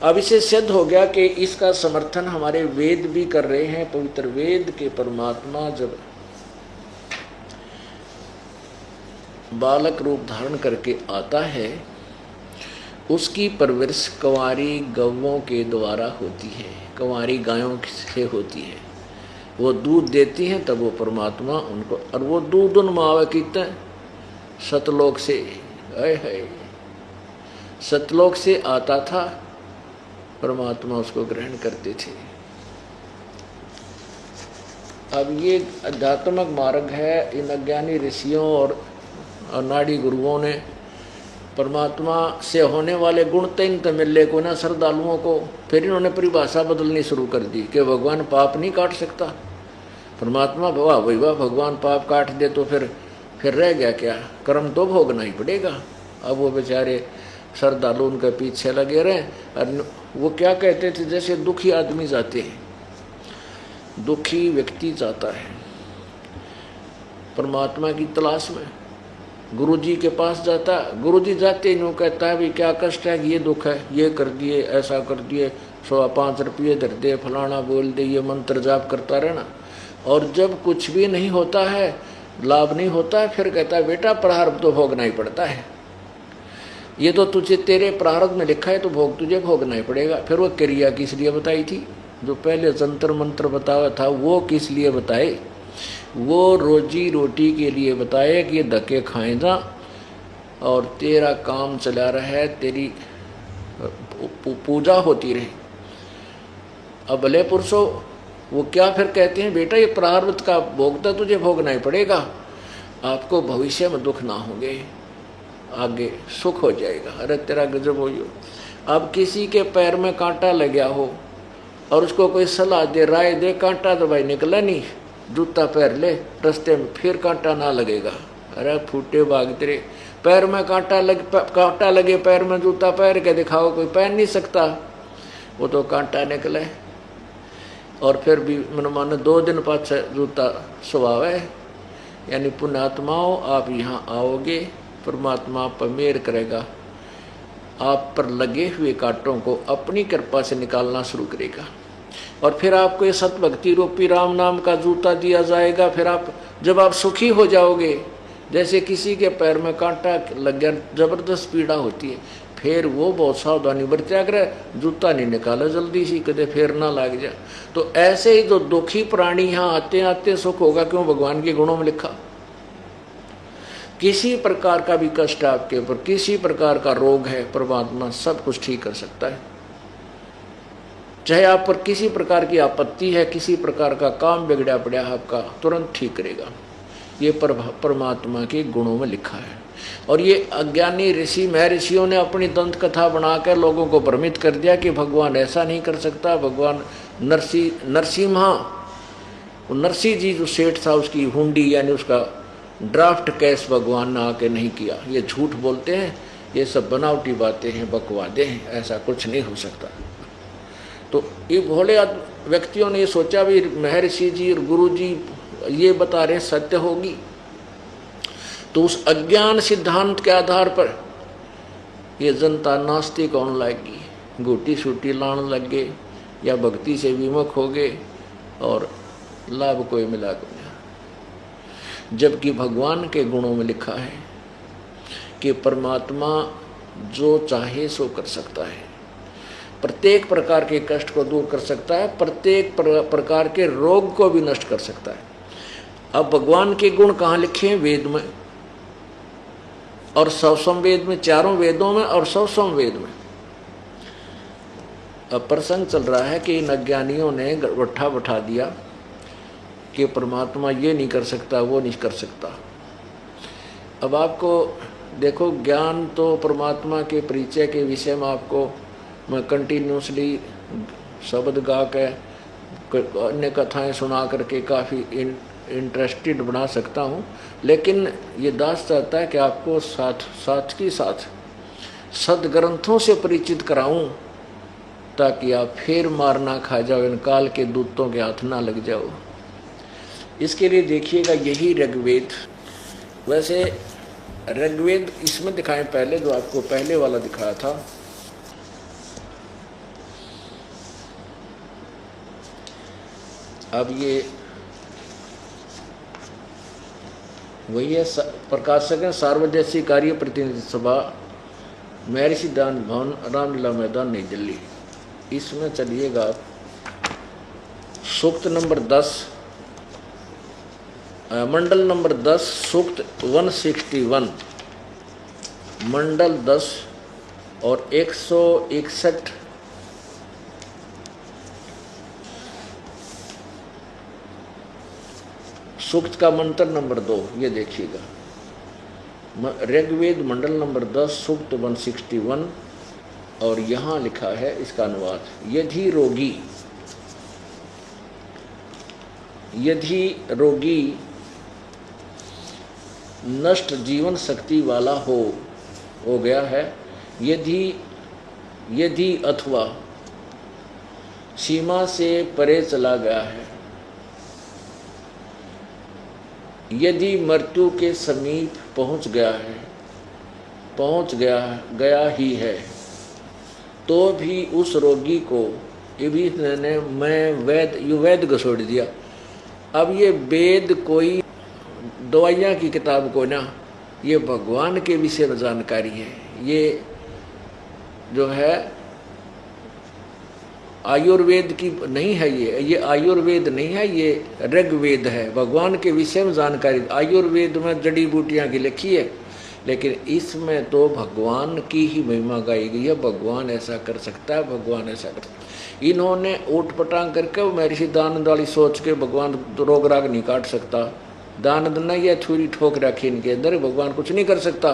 अब इसे सिद्ध हो गया कि इसका समर्थन हमारे वेद भी कर रहे हैं। पवित्र वेद के परमात्मा जब बालक रूप धारण करके आता है, उसकी परवरिश कंवारी गौओं के द्वारा होती है, कंवारी गायों से होती है। वो दूध देती हैं तब वो परमात्मा उनको, और वो दूध उन मावे कितने सतलोक से, है सतलोक से आता था, परमात्मा उसको ग्रहण करते थे। अब ये आध्यात्मिक मार्ग है। इन अज्ञानी ऋषियों और नाड़ी गुरुओं ने परमात्मा से होने वाले गुण तीन तो मिले को ना श्रद्धालुओं को, फिर इन्होंने परिभाषा बदलनी शुरू कर दी कि भगवान पाप नहीं काट सकता। परमात्मा वाह वही वाह, भगवान पाप काट दे तो फिर रह गया क्या, कर्म तो भोगना ही पड़ेगा। अब वो बेचारे श्रद्धालु उनके पीछे लगे रहे। और वो क्या कहते थे, जैसे दुखी आदमी जाते हैं, दुखी व्यक्ति जाता है परमात्मा की तलाश में, गुरुजी के पास जाता, गुरुजी जाते ही कहता है भी क्या कष्ट है, ये दुख है, ये कर दिए, ऐसा कर दिए, 105 रुपये धर दे, फलाना बोल दे, ये मंत्र जाप करता रहना। और जब कुछ भी नहीं होता है, लाभ नहीं होता है, फिर कहता है बेटा प्रारब्ध तो भोगना ही पड़ता है, ये तो तुझे तेरे प्रारब्ध में लिखा है तो भोग तुझे भोगना ही पड़ेगा। फिर वो क्रिया किस लिए बताई थी, जो पहले जंतर मंत्र बताया था वो किस लिए बताए, वो रोजी रोटी के लिए बताए कि धक्के खाए जा और तेरा काम चला रहे, तेरी पूजा होती रहे। अब भले पुरुषों वो क्या फिर कहते हैं, बेटा ये प्रारब्ध का भोगता तुझे भोगना ही पड़ेगा, आपको भविष्य में दुख ना होंगे, आगे सुख हो जाएगा। अरे तेरा गजब हो। अब किसी के पैर में कांटा लग गया हो और उसको कोई सलाह दे, राय दे, कांटा तो भाई निकला नहीं, जूता पैर ले रास्ते में, फिर कांटा ना लगेगा। अरे फूटे भाग तेरे, पैर में कांटा लगे पैर में जूता पैर के दिखाओ, कोई पहन नहीं सकता, वो तो कांटा निकले। और फिर भी मन मानो 2 दिन पाछे जूता स्वभाव है। यानी पुण्यात्माओं आप यहाँ आओगे, परमात्मा आप पर मेहर करेगा, आप पर लगे हुए कांटों को अपनी कृपा से निकालना शुरू करेगा। और फिर आपको ये सत भक्ति रूपी राम नाम का जूता दिया जाएगा। फिर आप जब आप सुखी हो जाओगे, जैसे किसी के पैर में कांटा लग गया, जबरदस्त पीड़ा होती है, फिर वो बहुत सावधानी बरत्या करे, जूता नहीं निकाला जल्दी सी, कदे फिर ना लग जाए। तो ऐसे ही जो दुखी प्राणी यहाँ आते आते सुख होगा, क्यों, भगवान के गुणों में लिखा। किसी प्रकार का भी कष्ट आपके ऊपर, किसी प्रकार का रोग है, परमात्मा सब कुछ ठीक कर सकता है। चाहे आप पर किसी प्रकार की आपत्ति है, किसी प्रकार का काम बिगड़ा पड़ा आपका, तुरंत ठीक करेगा। ये परमात्मा के गुणों में लिखा है। और ये अज्ञानी ऋषि महर्षियों ने अपनी दंत कथा बनाकर लोगों को भ्रमित कर दिया कि भगवान ऐसा नहीं कर सकता। भगवान नरसिंह जी जो सेठ था, उसकी हुंडी यानी उसका ड्राफ्ट कैश भगवान ने आके नहीं किया। ये झूठ बोलते हैं, ये सब बनावटी बातें हैं, बकवादे हैं, ऐसा कुछ नहीं हो सकता। तो ये भोले व्यक्तियों ने ये सोचा भी महर्षि जी और गुरु जी ये बता रहे सत्य होगी, तो उस अज्ञान सिद्धांत के आधार पर ये जनता नास्तिक होने लगी, गोटी सूटी लाने लग गए या भक्ति से विमुख हो गए और लाभ कोई मिला को। जबकि भगवान के गुणों में लिखा है कि परमात्मा जो चाहे सो कर सकता है। प्रत्येक प्रकार के कष्ट को दूर कर सकता है, प्रत्येक प्रकार के रोग को भी नष्ट कर सकता है। अब भगवान के गुण कहाँ लिखे हैं? वेद में, और सवसम वेद में, चारों वेदों में और सवसम वेद में। अब प्रसंग चल रहा है कि इन अज्ञानियों ने गट्ठा बैठा दिया कि परमात्मा ये नहीं कर सकता, वो नहीं कर सकता। अब आपको देखो, ज्ञान तो परमात्मा के परिचय के विषय में आपको मैं कंटिन्यूसली शब्द गा के, अन्य कथाएं सुना करके काफ़ी इंटरेस्टेड बना सकता हूँ, लेकिन ये दास चाहता है कि आपको साथ के साथ सदग्रंथों से परिचित कराऊं, ताकि आप फिर मार ना खा जाओ, इन काल के दूतों के हाथ ना लग जाओ। इसके लिए देखिएगा यही ऋग्वेद, वैसे ऋग्वेद इसमें दिखाएं पहले, जो आपको पहले वाला दिखाया था, अब ये वही है, प्रकाशक है सार्वजनिक कार्य प्रतिनिधि सभा, महर्षि दान भवन, रामलीला मैदान, नई दिल्ली। इसमें चलिएगा आप, सूक्त नंबर 10, मंडल नंबर 10, सूक्त 161, मंडल 10 और 161 सूक्त का मंत्र नंबर 2, ये देखिएगा। ऋग्वेद मंडल नंबर 10 सूक्त 161, और यहाँ लिखा है इसका अनुवाद, यदि रोगी नष्ट जीवन शक्ति वाला हो गया है, यदि अथवा सीमा से परे चला गया है, यदि मृत्यु के समीप पहुंच गया ही है, तो भी उस रोगी को, ये भी ने मैं वेद घसोड़ दिया। अब ये वेद कोई दवाइयाँ की किताब को ना, ये भगवान के विषय में जानकारी है। ये जो है आयुर्वेद की नहीं है, ये आयुर्वेद नहीं है, ये ऋग्वेद है, भगवान के विषय में जानकारी। आयुर्वेद में जड़ी बूटियाँ की लिखी है, लेकिन इसमें तो भगवान की ही महिमा गाई गई है। भगवान ऐसा कर सकता है, भगवान ऐसा कर सकता है। इन्होंने ऊट पटांग करके महर्षि दानंद वाली सोच के भगवान रोग राग नहीं काट सकता। दानंद ने यह थोड़ी ठोक रखी इनके अंदर, भगवान कुछ नहीं कर सकता।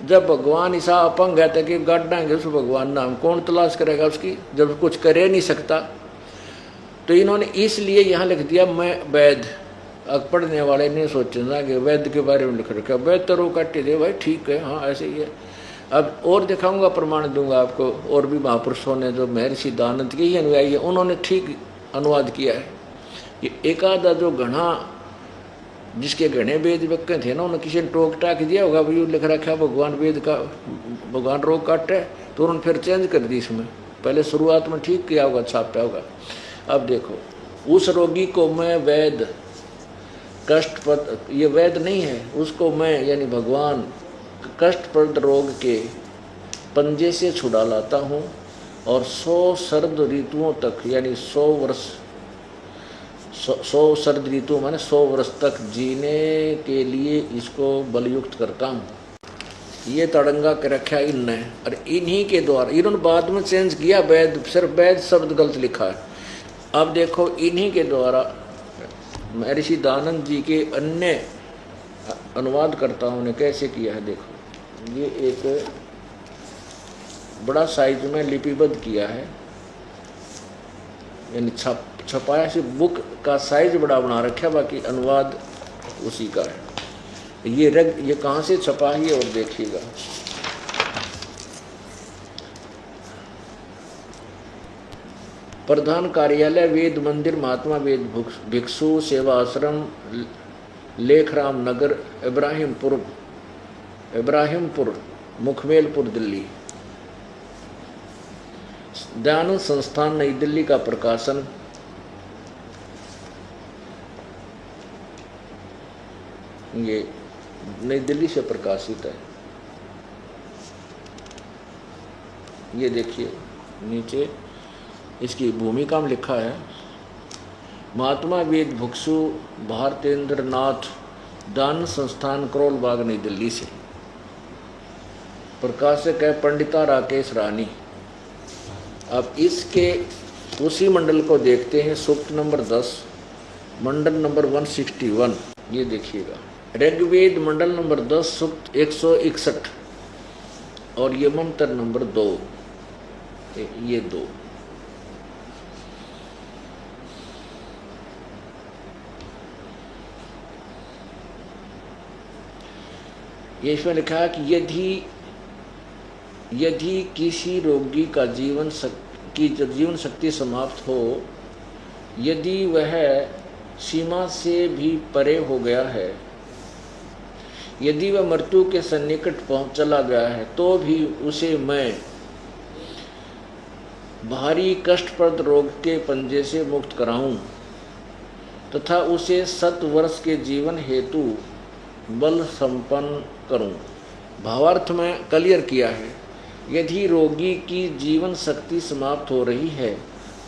जब भगवान ऐसा अपंग है तो कि गाड़ेंगे उस भगवान नाम, कौन तलाश करेगा उसकी, जब कुछ करे नहीं सकता। तो इन्होंने इसलिए यहाँ लिख दिया, मैं वैद। पढ़ने वाले ने सोचना कि वैद के बारे में लिख रखा, वैद तो रो काटे दे भाई, ठीक है, हाँ ऐसे ही है। अब और दिखाऊंगा, प्रमाण दूंगा आपको, और भी महापुरुषों ने जो महर्षि दानंद के ही अनुयायी है, उन्होंने ठीक अनुवाद किया है। ये एक आधा जो घना, जिसके घने वेद व्यक्ति थे ना, उन्होंने किसी ने टोक टाक दिया होगा, भाई लिख रखा भगवान वेद का, भगवान रोग काटे, तो उन्होंने फिर चेंज कर दी इसमें। पहले शुरुआत में ठीक किया होगा, छापा होगा। अब देखो, उस रोगी को मैं वैद कष्टप्रद, ये वैद नहीं है, उसको मैं यानी भगवान कष्टप्रद रोग के पंजे से छुड़ा लाता हूँ, और 100 शरद ऋतुओं तक, यानी 100 वर्ष, 100 शरद ऋतु माने 100 वर्ष तक जीने के लिए इसको बलयुक्त करता हूँ। ये तड़ंगा के रखा इनने, और इन्हीं के द्वारा, इन्होंने बाद में चेंज किया वैद, सिर्फ वैद शब्द गलत लिखा है। अब देखो, इन्हीं के द्वारा महर्षि दानंद जी के अन्य अनुवादकर्ताओं ने कैसे किया है। देखो, ये एक बड़ा साइज में लिपिबद्ध किया है, यानी छपाया से बुक का साइज बड़ा बना रखा है, बाकी अनुवाद उसी का है। ये कहाँ से छपा है, और देखिएगा। प्रधान कार्यालय वेद मंदिर, महात्मा वेद भिक्षु सेवा आश्रम, लेखराम नगर, इब्राहिमपुर, मुखमेलपुर, दिल्ली। दयानंद संस्थान, नई दिल्ली का प्रकाशन। ये नई दिल्ली से प्रकाशित है। ये देखिए, नीचे इसकी भूमिका में लिखा है, महात्मा वेद भुक्षु भारतेंद्र नाथ दान संस्थान करोल बाग नई दिल्ली से। प्रकाशक है पंडिता राकेश रानी। अब इसके उसी मंडल को देखते हैं, सूक्त नंबर 10 मंडल नंबर 161। ये देखिएगा, ऋग्वेद मंडल नंबर 10 सूक्त 161 और ये मंत्र नंबर 2, ये 2। ये इसमें लिखा है कि यदि किसी रोगी का जीवन शक्ति समाप्त हो, यदि वह सीमा से भी परे हो गया है, यदि वह मृत्यु के सन्निकट पहुंच चला गया है, तो भी उसे मैं भारी कष्टप्रद रोग के पंजे से मुक्त कराऊं तथा उसे 7 वर्ष के जीवन हेतु बल संपन्न करूं। भावार्थ में क्लियर किया है, यदि रोगी की जीवन शक्ति समाप्त हो रही है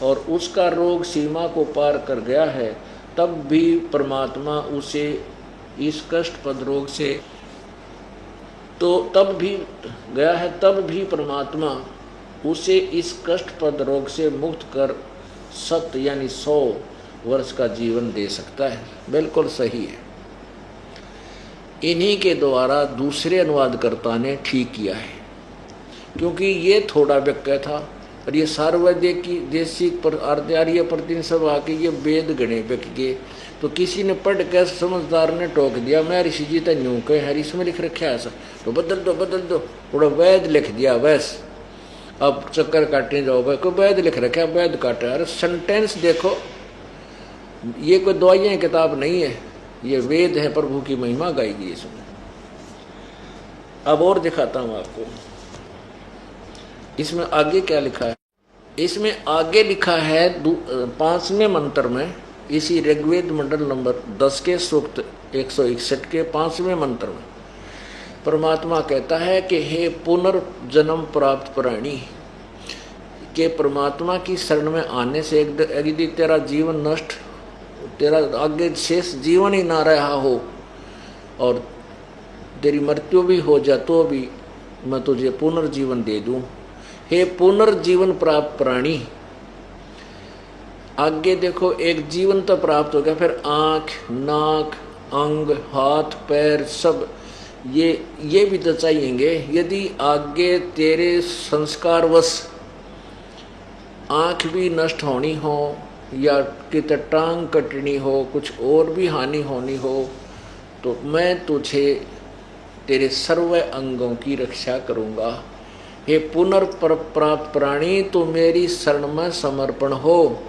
और उसका रोग सीमा को पार कर गया है, तब भी परमात्मा उसे इस कष्टप्रद रोग से तब भी परमात्मा उसे इस कष्टप्रद रोग से मुक्त कर 7 यानी 100 वर्ष का जीवन दे सकता है। बिल्कुल सही है। इन्हीं के द्वारा दूसरे अनुवादकर्ता ने ठीक किया है, क्योंकि ये थोड़ा वाक्य था और ये सार्ववेदिक की देशिक आर्य प्रतिदिन सब आके ये वेद गणे व्यक्ति, तो किसी ने पढ़ के समझदार ने टोक दिया, मैं ऋषि जी तो न्यू कहे हरी इसमें लिख रखा है ऐसा, तो बदल दो थोड़ा वैद लिख दिया। वैस अब चक्कर काटने जाओगे, कोई वैद लिख रखा है, वैद काटा। अरे सेंटेंस देखो, ये कोई दवाइयाँ किताब नहीं है, ये वेद है, प्रभु की महिमा गाएगी इसमें। अब और दिखाता हूं आपको, इसमें आगे क्या लिखा है। इसमें आगे लिखा है 5वें मंत्र में, इसी ऋग्वेद मंडल नंबर 10 के सूक्त 161 के 5वें मंत्र में परमात्मा कहता है कि हे पुनर्जन्म प्राप्त प्राणी, के परमात्मा की शरण में आने से यदि तेरा जीवन नष्ट, तेरा आगे शेष जीवन ही ना रहा हो और तेरी मृत्यु भी हो जाए, तो भी मैं तुझे पुनर्जीवन दे दूं। हे पुनर्जीवन प्राप्त प्राणी, आगे देखो, एक जीवन तो प्राप्त हो गया, फिर आँख, नाक, अंग, हाथ, पैर सब ये भी तो चाहिएंगे। यदि आगे तेरे संस्कारवश आँख भी नष्ट होनी हो या कित टांग कटनी हो, कुछ और भी हानि होनी हो, तो मैं तुझे तेरे सर्व अंगों की रक्षा करूँगा। हे पुनर्प्राप्त प्राणी, तो मेरी शरण में समर्पण हो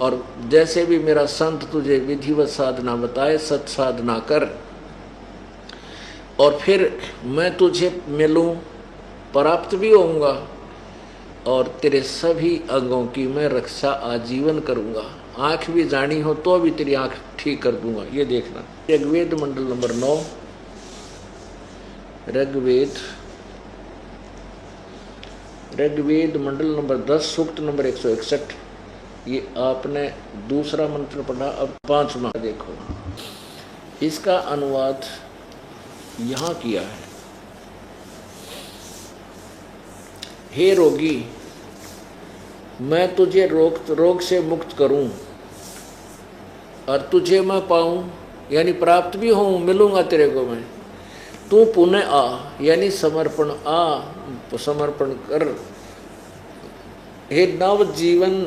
और जैसे भी मेरा संत तुझे विधिवत साधना बताए, सत साधना कर, और फिर मैं तुझे मिलूं, प्राप्त भी होऊंगा और तेरे सभी अंगों की मैं रक्षा आजीवन करूंगा। आँख भी जानी हो तो भी तेरी आँख ठीक कर दूंगा। ये देखना, ऋग्वेद मंडल नंबर 9, ऋग्वेद मंडल नंबर 10 सूक्त नंबर 161। ये आपने दूसरा मंत्र पढ़ा, अब 5वां देखो। इसका अनुवाद यहाँ किया है, हे रोगी, मैं तुझे रोग से मुक्त करूं और तुझे मैं पाऊं, यानी प्राप्त भी होऊं, मिलूंगा तेरे को मैं। तू पुनः आ, यानी समर्पण समर्पण कर। हे नव जीवन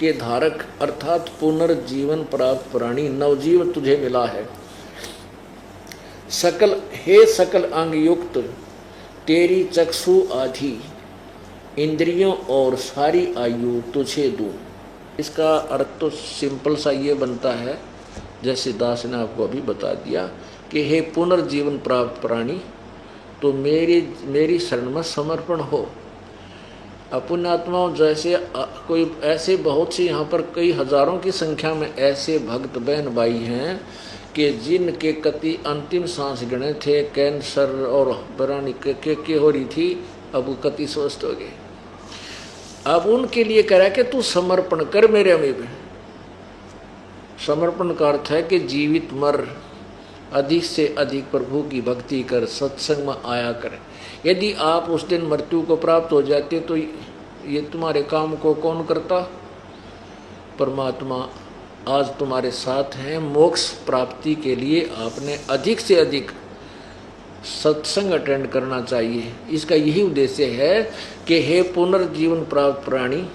के धारक अर्थात पुनर्जीवन प्राप्त प्राणी, नवजीवन तुझे मिला है। हे सकल अंग युक्त तेरी चक्षु आदि इंद्रियों और सारी आयु तुझे दूं। इसका अर्थ तो सिंपल सा ये बनता है, जैसे दास ने आपको अभी बता दिया कि हे पुनर्जीवन प्राप्त प्राणी, तो मेरी शरण में समर्पण हो। पुण्यात्माओं, जैसे कोई ऐसे बहुत सी यहाँ पर कई हजारों की संख्या में ऐसे भक्त बहन भाई हैं कि जिनके कति अंतिम सांस गिने थे, कैंसर और बरानी के हो रही थी, अब वो कति स्वस्थ हो गए। अब उनके लिए कह रहा है कि तू समर्पण कर मेरे अमीब। समर्पण का अर्थ है कि जीवित मर, अधिक से अधिक प्रभु की भक्ति कर, सत्संग में आया कर। यदि आप उस दिन मृत्यु को प्राप्त हो जाते तो ये तुम्हारे काम को कौन करता? परमात्मा आज तुम्हारे साथ हैं। मोक्ष प्राप्ति के लिए आपने अधिक से अधिक सत्संग अटेंड करना चाहिए। इसका यही उद्देश्य है कि हे पुनर्जीवन प्राप्त प्राणी,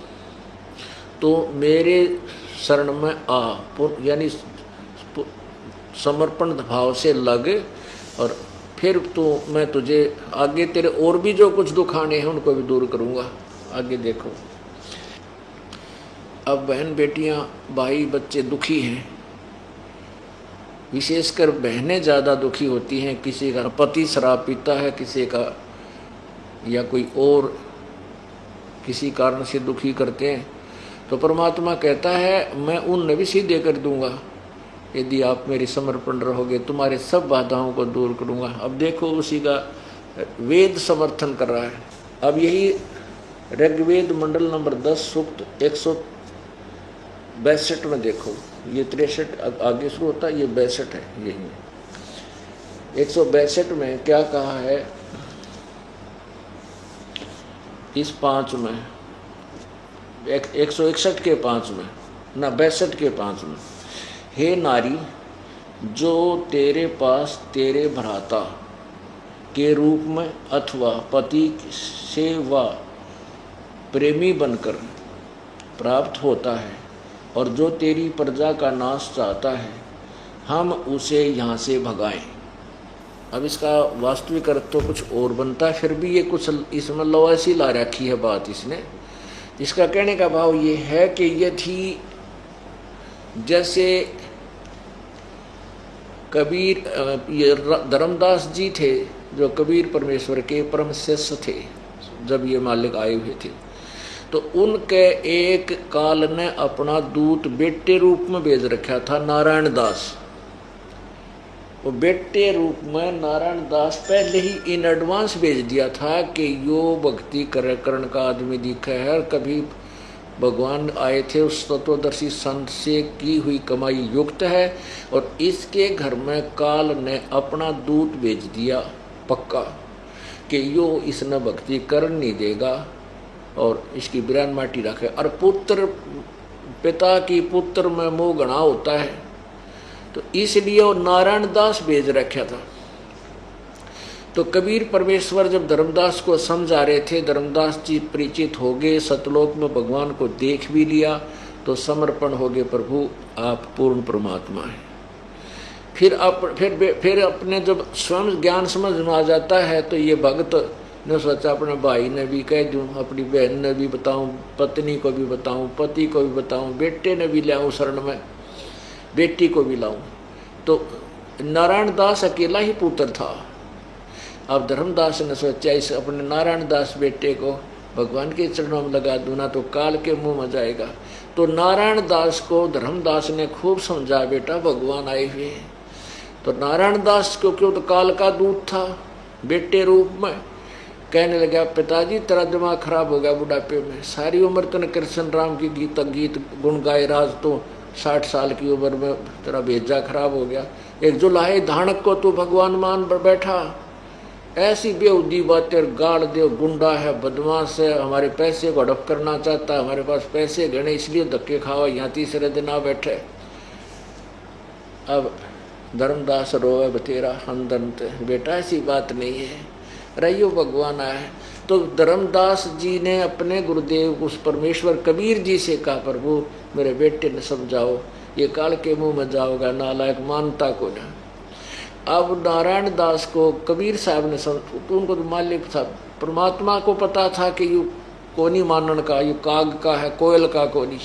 तो मेरे शरण में आ, यानी समर्पण भाव से लग, और फिर तो मैं तुझे आगे तेरे और भी जो कुछ दुखाने हैं उनको भी दूर करूँगा। आगे देखो, अब बहन बेटियां भाई बच्चे दुखी हैं, विशेषकर बहनें ज़्यादा दुखी होती हैं। किसी का पति शराब पीता है, किसी का या कोई और किसी कारण से दुखी करते हैं, तो परमात्मा कहता है मैं उन्हें भी सीधे कर दूंगा यदि आप मेरे समर्पण रहोगे, तुम्हारे सब बाधाओं को दूर करूंगा। अब देखो उसी का वेद समर्थन कर रहा है। अब यही ऋग्वेद मंडल नंबर 10 सूक्त 162 में देखो, ये 63 आगे शुरू होता है, ये 62 है। यही 162 में क्या कहा है, इस 5 में 161 के 5 में ना 62 के 5 में, हे नारी, जो तेरे पास तेरे भ्राता के रूप में अथवा पति से व प्रेमी बनकर प्राप्त होता है और जो तेरी प्रजा का नाश चाहता है, हम उसे यहाँ से भगाएं। अब इसका वास्तविक अर्थ तो कुछ और बनता है, फिर भी ये कुछ इसमें लवासी ला रखी है बात इसने। इसका कहने का भाव ये है कि यदि जैसे कबीर, ये धर्मदास जी थे जो कबीर परमेश्वर के परम शिष्य थे जब ये मालिक आए हुए थे, तो उनके एक काल ने अपना दूत बेटे रूप में भेज रखा था, नारायण दास। वो बेटे रूप में नारायण दास पहले ही इन एडवांस भेज दिया था कि यो भक्ति करण का आदमी दिखा है, कभी भगवान आए थे उस तत्वदर्शी संत से की हुई कमाई युक्त है, और इसके घर में काल ने अपना दूत भेज दिया पक्का कि यो इसने भक्ति कर नहीं देगा और इसकी बिरान माटी रखे। और पुत्र, पिता की पुत्र में मोह घना होता है, तो इसलिए वो नारायण दास भेज रखा था। तो कबीर परमेश्वर जब धर्मदास को समझा रहे थे, धर्मदास जी परिचित हो गए, सतलोक में भगवान को देख भी लिया, तो समर्पण हो गए, प्रभु आप पूर्ण परमात्मा हैं। फिर अपने जब स्वयं ज्ञान समझ में आ जाता है, तो ये भक्त ने सोचा अपने भाई ने भी कह दूं, अपनी बहन ने भी बताऊं, पत्नी को भी बताऊं, पति को भी बताऊं, बेटे ने भी लाऊं शरण में, बेटी को भी लाऊं। तो नारायण दास अकेला ही पुत्र था। अब धर्मदास ने सोचा इस अपने नारायण दास बेटे को भगवान के चरणों में लगा दूं ना तो काल के मुंह में जाएगा। तो नारायण दास को धर्मदास ने खूब समझाया, बेटा भगवान आए हुए हैं। तो नारायण दास को क्यों, तो काल का दूत था बेटे रूप में। कहने लगा, पिताजी तेरा दिमाग खराब हो गया बुढ़ापे में, सारी उम्र तूने कृष्ण राम की गीत गुण गाए, राज तो 60 साल की उम्र में तेरा भेजा खराब हो गया। एक जुलाहे धानक को तू भगवान मान पर बैठा, ऐसी बेहुदी बातें गाड़ दे, गुंडा है, बदमाश है, हमारे पैसे को हड़प करना चाहता है, हमारे पास पैसे गणे इसलिए धक्के खावा, यहाँ तीसरे दिन आ बैठे। अब धर्मदास रोए बतेरा अंदर, बेटा ऐसी बात नहीं है, रहियो भगवान आया है। तो धर्मदास जी ने अपने गुरुदेव उस परमेश्वर कबीर जी से कहा, प्रभु मेरे बेटे ने समझाओ, ये काल के मुंह में जाओगा, नालायक मानता को ना। अब नारायण दास को कबीर साहब ने तो उनको तो मालिक था, परमात्मा को पता था कि यू कोनी मानन का, यू काग का है, कोयल का कोनी।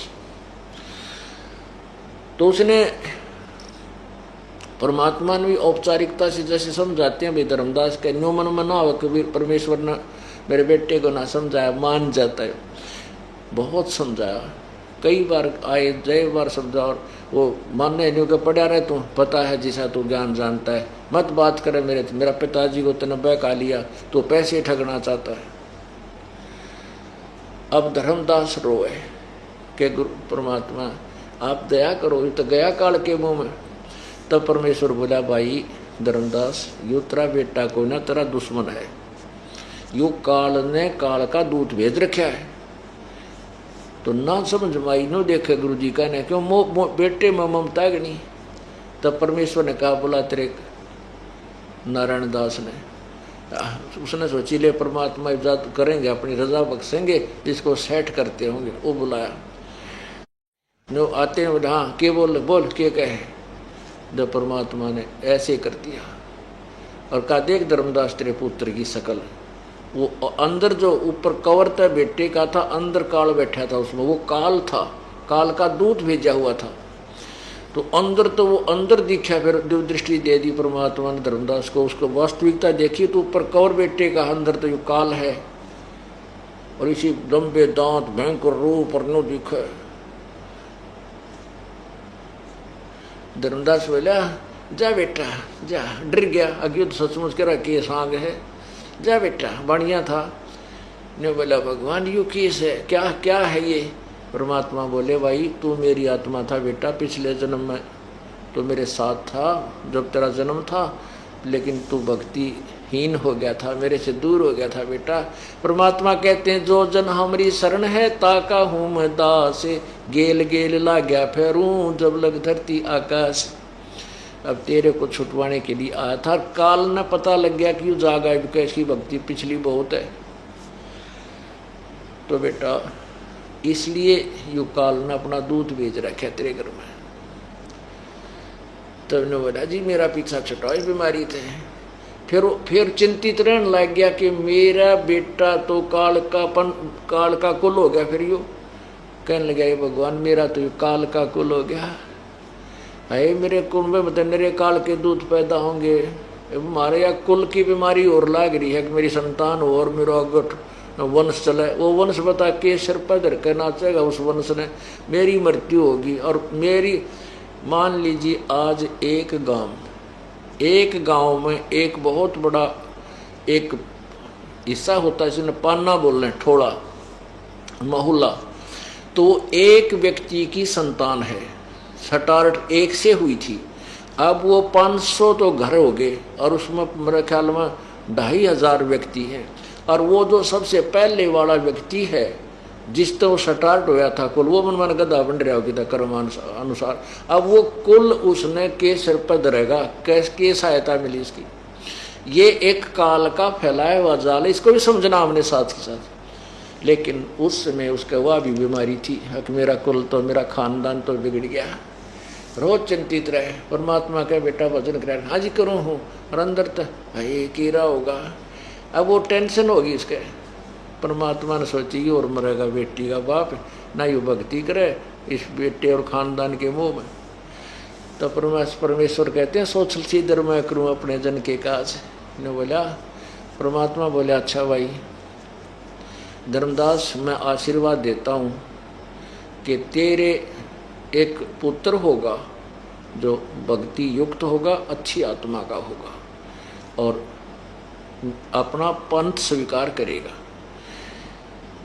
तो उसने परमात्मा ने भी औपचारिकता से जैसे समझाते हैं भाई धर्मदास के न्यो मन में ना हो, कबीर परमेश्वर ने मेरे बेटे को ना समझाया, मान जाता है। बहुत समझाया, कई बार आए, जय बार समझा, और वो मानने नहीं के पड़ा रहे, तू पता है जैसा तू ज्ञान जानता है, मत बात करे मेरा पिताजी को तने बहका लिया, तो पैसे ठगना चाहता है। अब धर्मदास रोए कि गुरु परमात्मा आप दया करो, ये तो गया काल के मुंह में। तब परमेश्वर बोला, भाई धर्मदास, यो तेरा बेटा कोई ना तेरा दुश्मन है, यो काल ने काल का दूत भेज रखा है, तो ना समझ माई नो देखे गुरु जी का ने क्यों बेटे में ममता है नहीं। तब परमेश्वर ने कहा, बोला तेरे नारायण दास ने, उसने सोची ले परमात्मा इजाजत करेंगे, अपनी रजा बख्शेंगे, जिसको सेट करते होंगे। वो बुलाया, नो आते हैं, हाँ के बोल के कहे। जब परमात्मा ने ऐसे कर दिया और कहा, देख धर्मदास तेरे पुत्र की शकल, वो अंदर जो ऊपर कवर था बेटे का था, अंदर काल बैठा था उसमें, वो काल था, काल का दूत भेजा हुआ था। तो अंदर तो वो अंदर दिखा, फिर दिव्य दृष्टि दे दी परमात्मा ने धर्मदास को, उसको वास्तविकता देखी तो ऊपर कवर बेटे का, अंदर तो ये काल है, और इसी लंबे दांत भयंकर रूप और नो दिखे। धर्मदास बोला, जा बेटा जा, डर गया, अगे तो सचमुच करा केस आग है, जा बेटा, बढ़िया था। ने बोला, भगवान यू केस है, क्या क्या है ये? परमात्मा बोले, भाई तू मेरी आत्मा था बेटा, पिछले जन्म में तो मेरे साथ था जब तेरा जन्म था, लेकिन तू भक्तिहीन हो गया था, मेरे से दूर हो गया था बेटा। परमात्मा कहते हैं, जो जन हमारी शरण है ताका हूँ मैं दास, गेल गेल ला गया फेरूं जब लग धरती आकाश। अब तेरे को छुटवाने के लिए आया था, काल न पता लग गया कि जागा इसकी भक्ति पिछली बहुत है, तो बेटा इसलिए यू काल ने अपना दूध भेज रखा तेरे घर में। तब ने बोला, जी मेरा पीछा छुटाई, बीमारी थे। फिर चिंतित रहने लग गया कि मेरा बेटा तो काल का कुल हो गया। फिर यू कहने लगा, भगवान मेरा तो काल का कुल हो गया है, मेरे कुल में मतलब मेरे काल के दूध पैदा होंगे, हमारे यहाँ कुल की बीमारी और लाग रही है कि मेरी संतान हो और मेरा अगट वंश चले। वो वंश बता के सिर पर धर कर नाचेगा, उस वंश ने मेरी मृत्यु होगी। और मेरी मान लीजिए आज एक गांव में एक बहुत बड़ा एक हिस्सा होता है, जिसने पाना बोल रहे ठोड़ा मोहल्ला, तो एक व्यक्ति की संतान है, सटारट एक से हुई थी। अब वो 500 तो घर हो गए और उसमें मेरे ख्याल में 2500 व्यक्ति हैं। और वो जो सबसे पहले वाला व्यक्ति है जिस तो स्टार्ट होया था कुल, वो मन गधा बन रहा होगी कर्म अनुसार। अब वो कुल उसने के सिर पर धरेगा, कैसे सहायता मिली इसकी? ये एक काल का फैलाया हुआ जाल, इसको भी समझना हमने साथ के साथ। लेकिन उस समय उसका वह भी बीमारी थी कि मेरा कुल तो मेरा खानदान तो बिगड़ गया। रोज चिंतित रहे। परमात्मा का बेटा भजन कर, हाँ जी करूँ हूँ, और अंदर तो ये कीड़ा होगा। अब वो टेंशन होगी इसके। परमात्मा ने सोची और मरेगा बेटी का बाप, ना यू भक्ति करे इस बेटे और खानदान के मुंह में। तो परमेश्वर कहते हैं, सोच सीधर मैं करूँ अपने जन के काज ने बोला। परमात्मा बोले, अच्छा भाई धर्मदास, मैं आशीर्वाद देता हूँ कि तेरे एक पुत्र होगा जो भक्ति युक्त होगा, अच्छी आत्मा का होगा और अपना पंथ स्वीकार करेगा।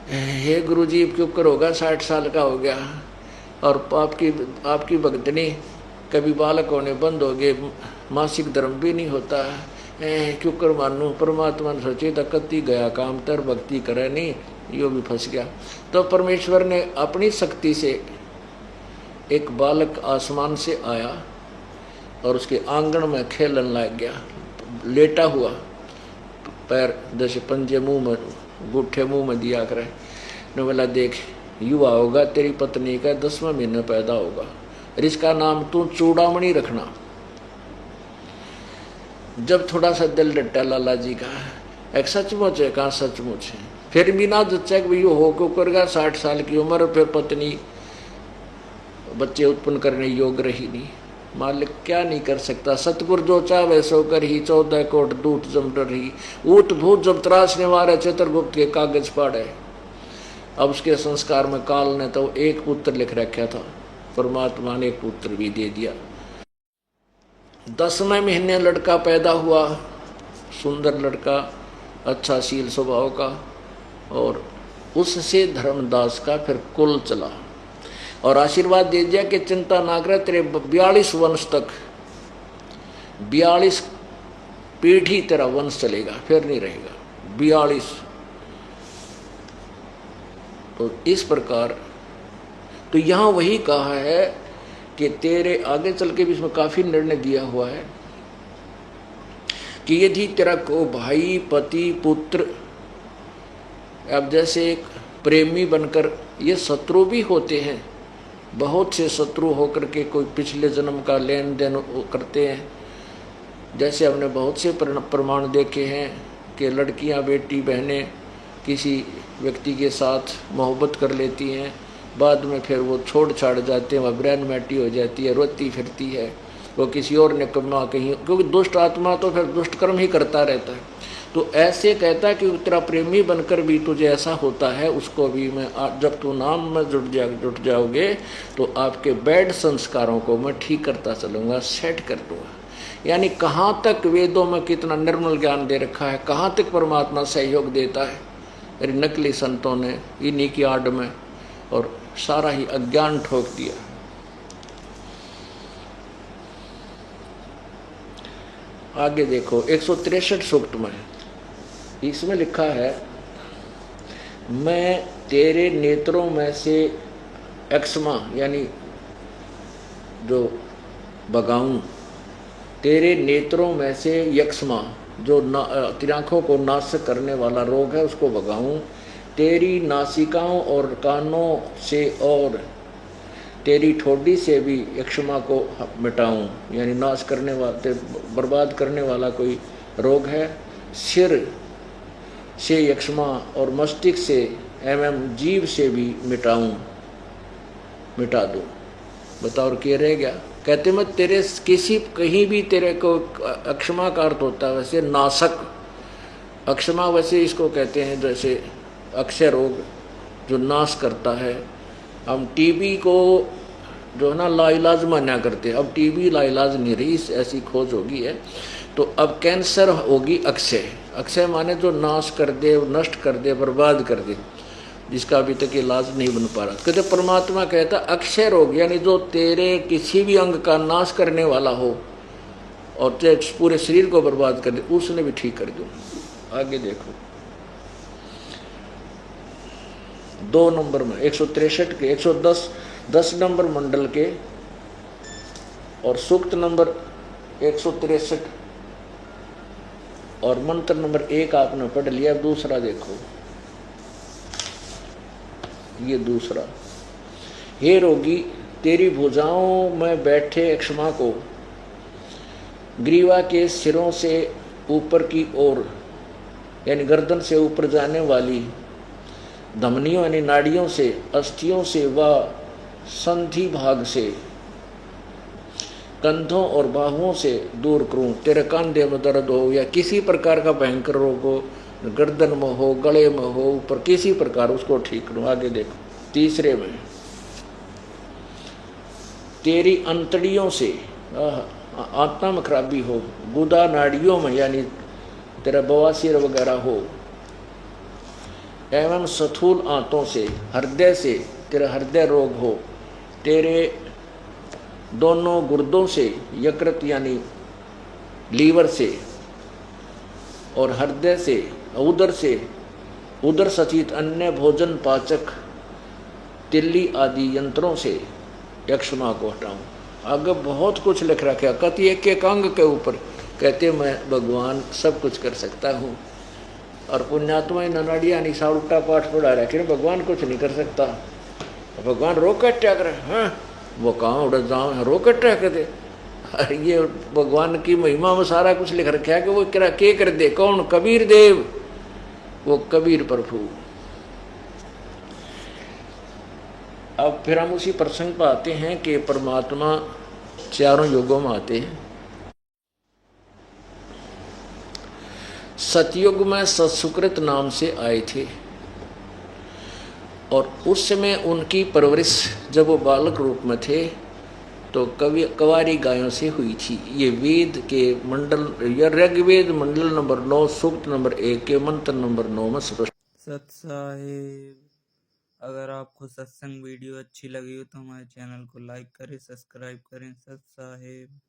हे गुरुजी क्यों करोगा, 60 साल का हो गया और आपकी भक्तनी कभी बालक होने बंद हो गए, मासिक धर्म भी नहीं होता, क्यों कर मानू? परमात्मा ने सोचे तो कति गया काम तर, भक्ति करे नहीं, यो भी फंस गया। तो परमेश्वर ने अपनी शक्ति से एक बालक आसमान से आया और उसके आंगन में खेलन लग गया, लेटा हुआ, पैर जैसे पंजे मुंह में, गुट्ठे मुंह में दिया करे। ने बोला, देख युवा होगा, तेरी पत्नी का 10वां महीने पैदा होगा और इसका नाम तू चूड़ामणि रखना। जब थोड़ा सा दिल डटा लाला जी का, एक सचमुच है, कहाँ सचमुच है, फिर भी ना जच्चा कि यो हो क्यों करेगा, 60 साल की उम्र, फिर पत्नी बच्चे उत्पन्न करने योग्य रही नहीं। मालिक क्या नहीं कर सकता, सतगुरु जो चाहे सो कर ही, 14 कोट दूत जमट रही, ऊट भूत जब त्रास ने मारे, चित्रगुप्त के कागज पाड़े। अब उसके संस्कार में काल ने तो एक पुत्र लिख रखा था, परमात्मा ने एक पुत्र भी दे दिया। 10वें महीने लड़का पैदा हुआ, सुंदर लड़का, अच्छा शील स्वभाव का, और उससे धर्मदास का फिर कुल चला और आशीर्वाद दे दिया कि चिंता ना करे, तेरे 42 वंश तक 42 पीढ़ी तेरा वंश चलेगा, फिर नहीं रहेगा 42। तो इस प्रकार तो यहाँ वही कहा है कि तेरे आगे चल के भी इसमें काफी निर्णय दिया हुआ है कि यदि तेरा को भाई पति पुत्र, अब जैसे एक प्रेमी बनकर, ये शत्रु भी होते हैं, बहुत से शत्रु होकर के कोई पिछले जन्म का लेन देन करते हैं। जैसे हमने बहुत से प्रमाण देखे हैं कि लड़कियां बेटी बहनें किसी व्यक्ति के साथ मोहब्बत कर लेती हैं, बाद में फिर वो छोड़ छाड़ जाते हैं, वह ब्रेन मैटी हो जाती है, रोती फिरती है, वो किसी और ने कमा कहीं, क्योंकि दुष्ट आत्मा तो फिर दुष्ट कर्म ही करता रहता है। तो ऐसे कहता है कि तेरा प्रेमी बनकर भी तुझे ऐसा होता है, उसको भी मैं जब तू नाम में जुट जाओगे तो आपके बैड संस्कारों को मैं ठीक करता चलूँगा, सेट कर दूँगा। यानी कहाँ तक वेदों में कितना निर्मल ज्ञान दे रखा है, कहाँ तक परमात्मा सहयोग देता है। अरे नकली संतों ने इन्हीं की आड़ में और सारा ही अज्ञान ठोक दिया। आगे देखो 163 सूक्त में, इसमें लिखा है, मैं तेरे नेत्रों में से एक्समा यानी जो बगाऊं, तेरे नेत्रों में से यक्ष्मा जो तेरी आँखों को नाशक करने वाला रोग है उसको भगाऊं, तेरी नासिकाओं और कानों से और तेरी ठोडी से भी यक्ष्मा को मिटाऊं, यानी नाश करने वाला बर्बाद करने वाला कोई रोग है। सिर से यक्ष्मा और मस्तिष्क से एवं जीव से भी मिटा दूं। बताओ क्या रह गया। कहते मैं तेरे किसी कहीं भी तेरे को, अक्षमा का अर्थ होता है वैसे नाशक, अक्षमा वैसे इसको कहते हैं जैसे अक्षय रोग जो नाश करता है। हम टीबी को जो है ना लाइलाज माना करते हैं, अब टीबी लाइलाज नहीं रही, ऐसी खोज होगी है। तो अब कैंसर होगी अक्षय, अक्षय माने जो नाश कर दे, नष्ट कर दे, बर्बाद कर दे, जिसका अभी तक इलाज नहीं बन पा रहा। कहते परमात्मा कहता अक्षय रोग यानी जो तेरे किसी भी अंग का नाश करने वाला हो और तेरे पूरे शरीर को बर्बाद कर दे, उसने भी ठीक कर दो। आगे देखो 2 नंबर में 163 के 110 नंबर मंडल के और सूक्त नंबर 163 और मंत्र नंबर 1 आपने पढ़ लिया। दूसरा देखो, ये दूसरा, हे रोगी तेरी भुजाओं में बैठे यक्ष्मा को ग्रीवा के सिरों से ऊपर की ओर यानी गर्दन से ऊपर जाने वाली धमनियों यानी नाड़ियों से, अस्थियों से व संधि भाग से, कंधों और बाहुओं से दूर करूं। तेरे कंधे में दर्द हो या किसी प्रकार का भयंकर रोग हो, गर्दन में हो, गले में हो, ऊपर किसी प्रकार उसको ठीक करूं। आगे देखो तीसरे में, तेरी अंतड़ियों से आत्मा में खराबी हो, गुदा नाड़ियों में यानी तेरा बवासीर वगैरह हो, एवं स्थूल आंतों से, हृदय से तेरा हृदय रोग हो, तेरे दोनों गुर्दों से, यकृत यानी लीवर से और हृदय से, उदर सचित अन्य भोजन पाचक तिल्ली आदि यंत्रों से यक्ष्मा को हटाऊं। आगे बहुत कुछ लिख रखा, कति एक अंग के ऊपर कहते मैं भगवान सब कुछ कर सकता हूँ। और पुण्यात्मा ननाड़िया निशा उल्टा पाठ पढ़ा रहा कि भगवान कुछ नहीं कर सकता, भगवान रोकेट क्या करे, हाँ वो कहाँ उड़ जाओ रोकेट क्या कर दे। ये भगवान की महिमा में सारा कुछ लिख रखा है कि वो के कर दे। कौन? कबीर देव, वो कबीर प्रभु। अब फिर हम उसी प्रसंग पर आते हैं कि परमात्मा चारों युगों में आते हैं। सतयुग में सत्सुकृत नाम से आए थे और उस समय उनकी परवरिश जब वो बालक रूप में थे तो कवारी गायों से हुई थी। ये वेद के मंडल या ऋग्वेद मंडल नंबर 9 सूक्त नंबर 1 के मंत्र नंबर 9 में स्पष्ट। सत साहिब। अगर आपको सत्संग वीडियो अच्छी लगी हो तो हमारे चैनल को लाइक करें, सब्सक्राइब करें। सत साहेब।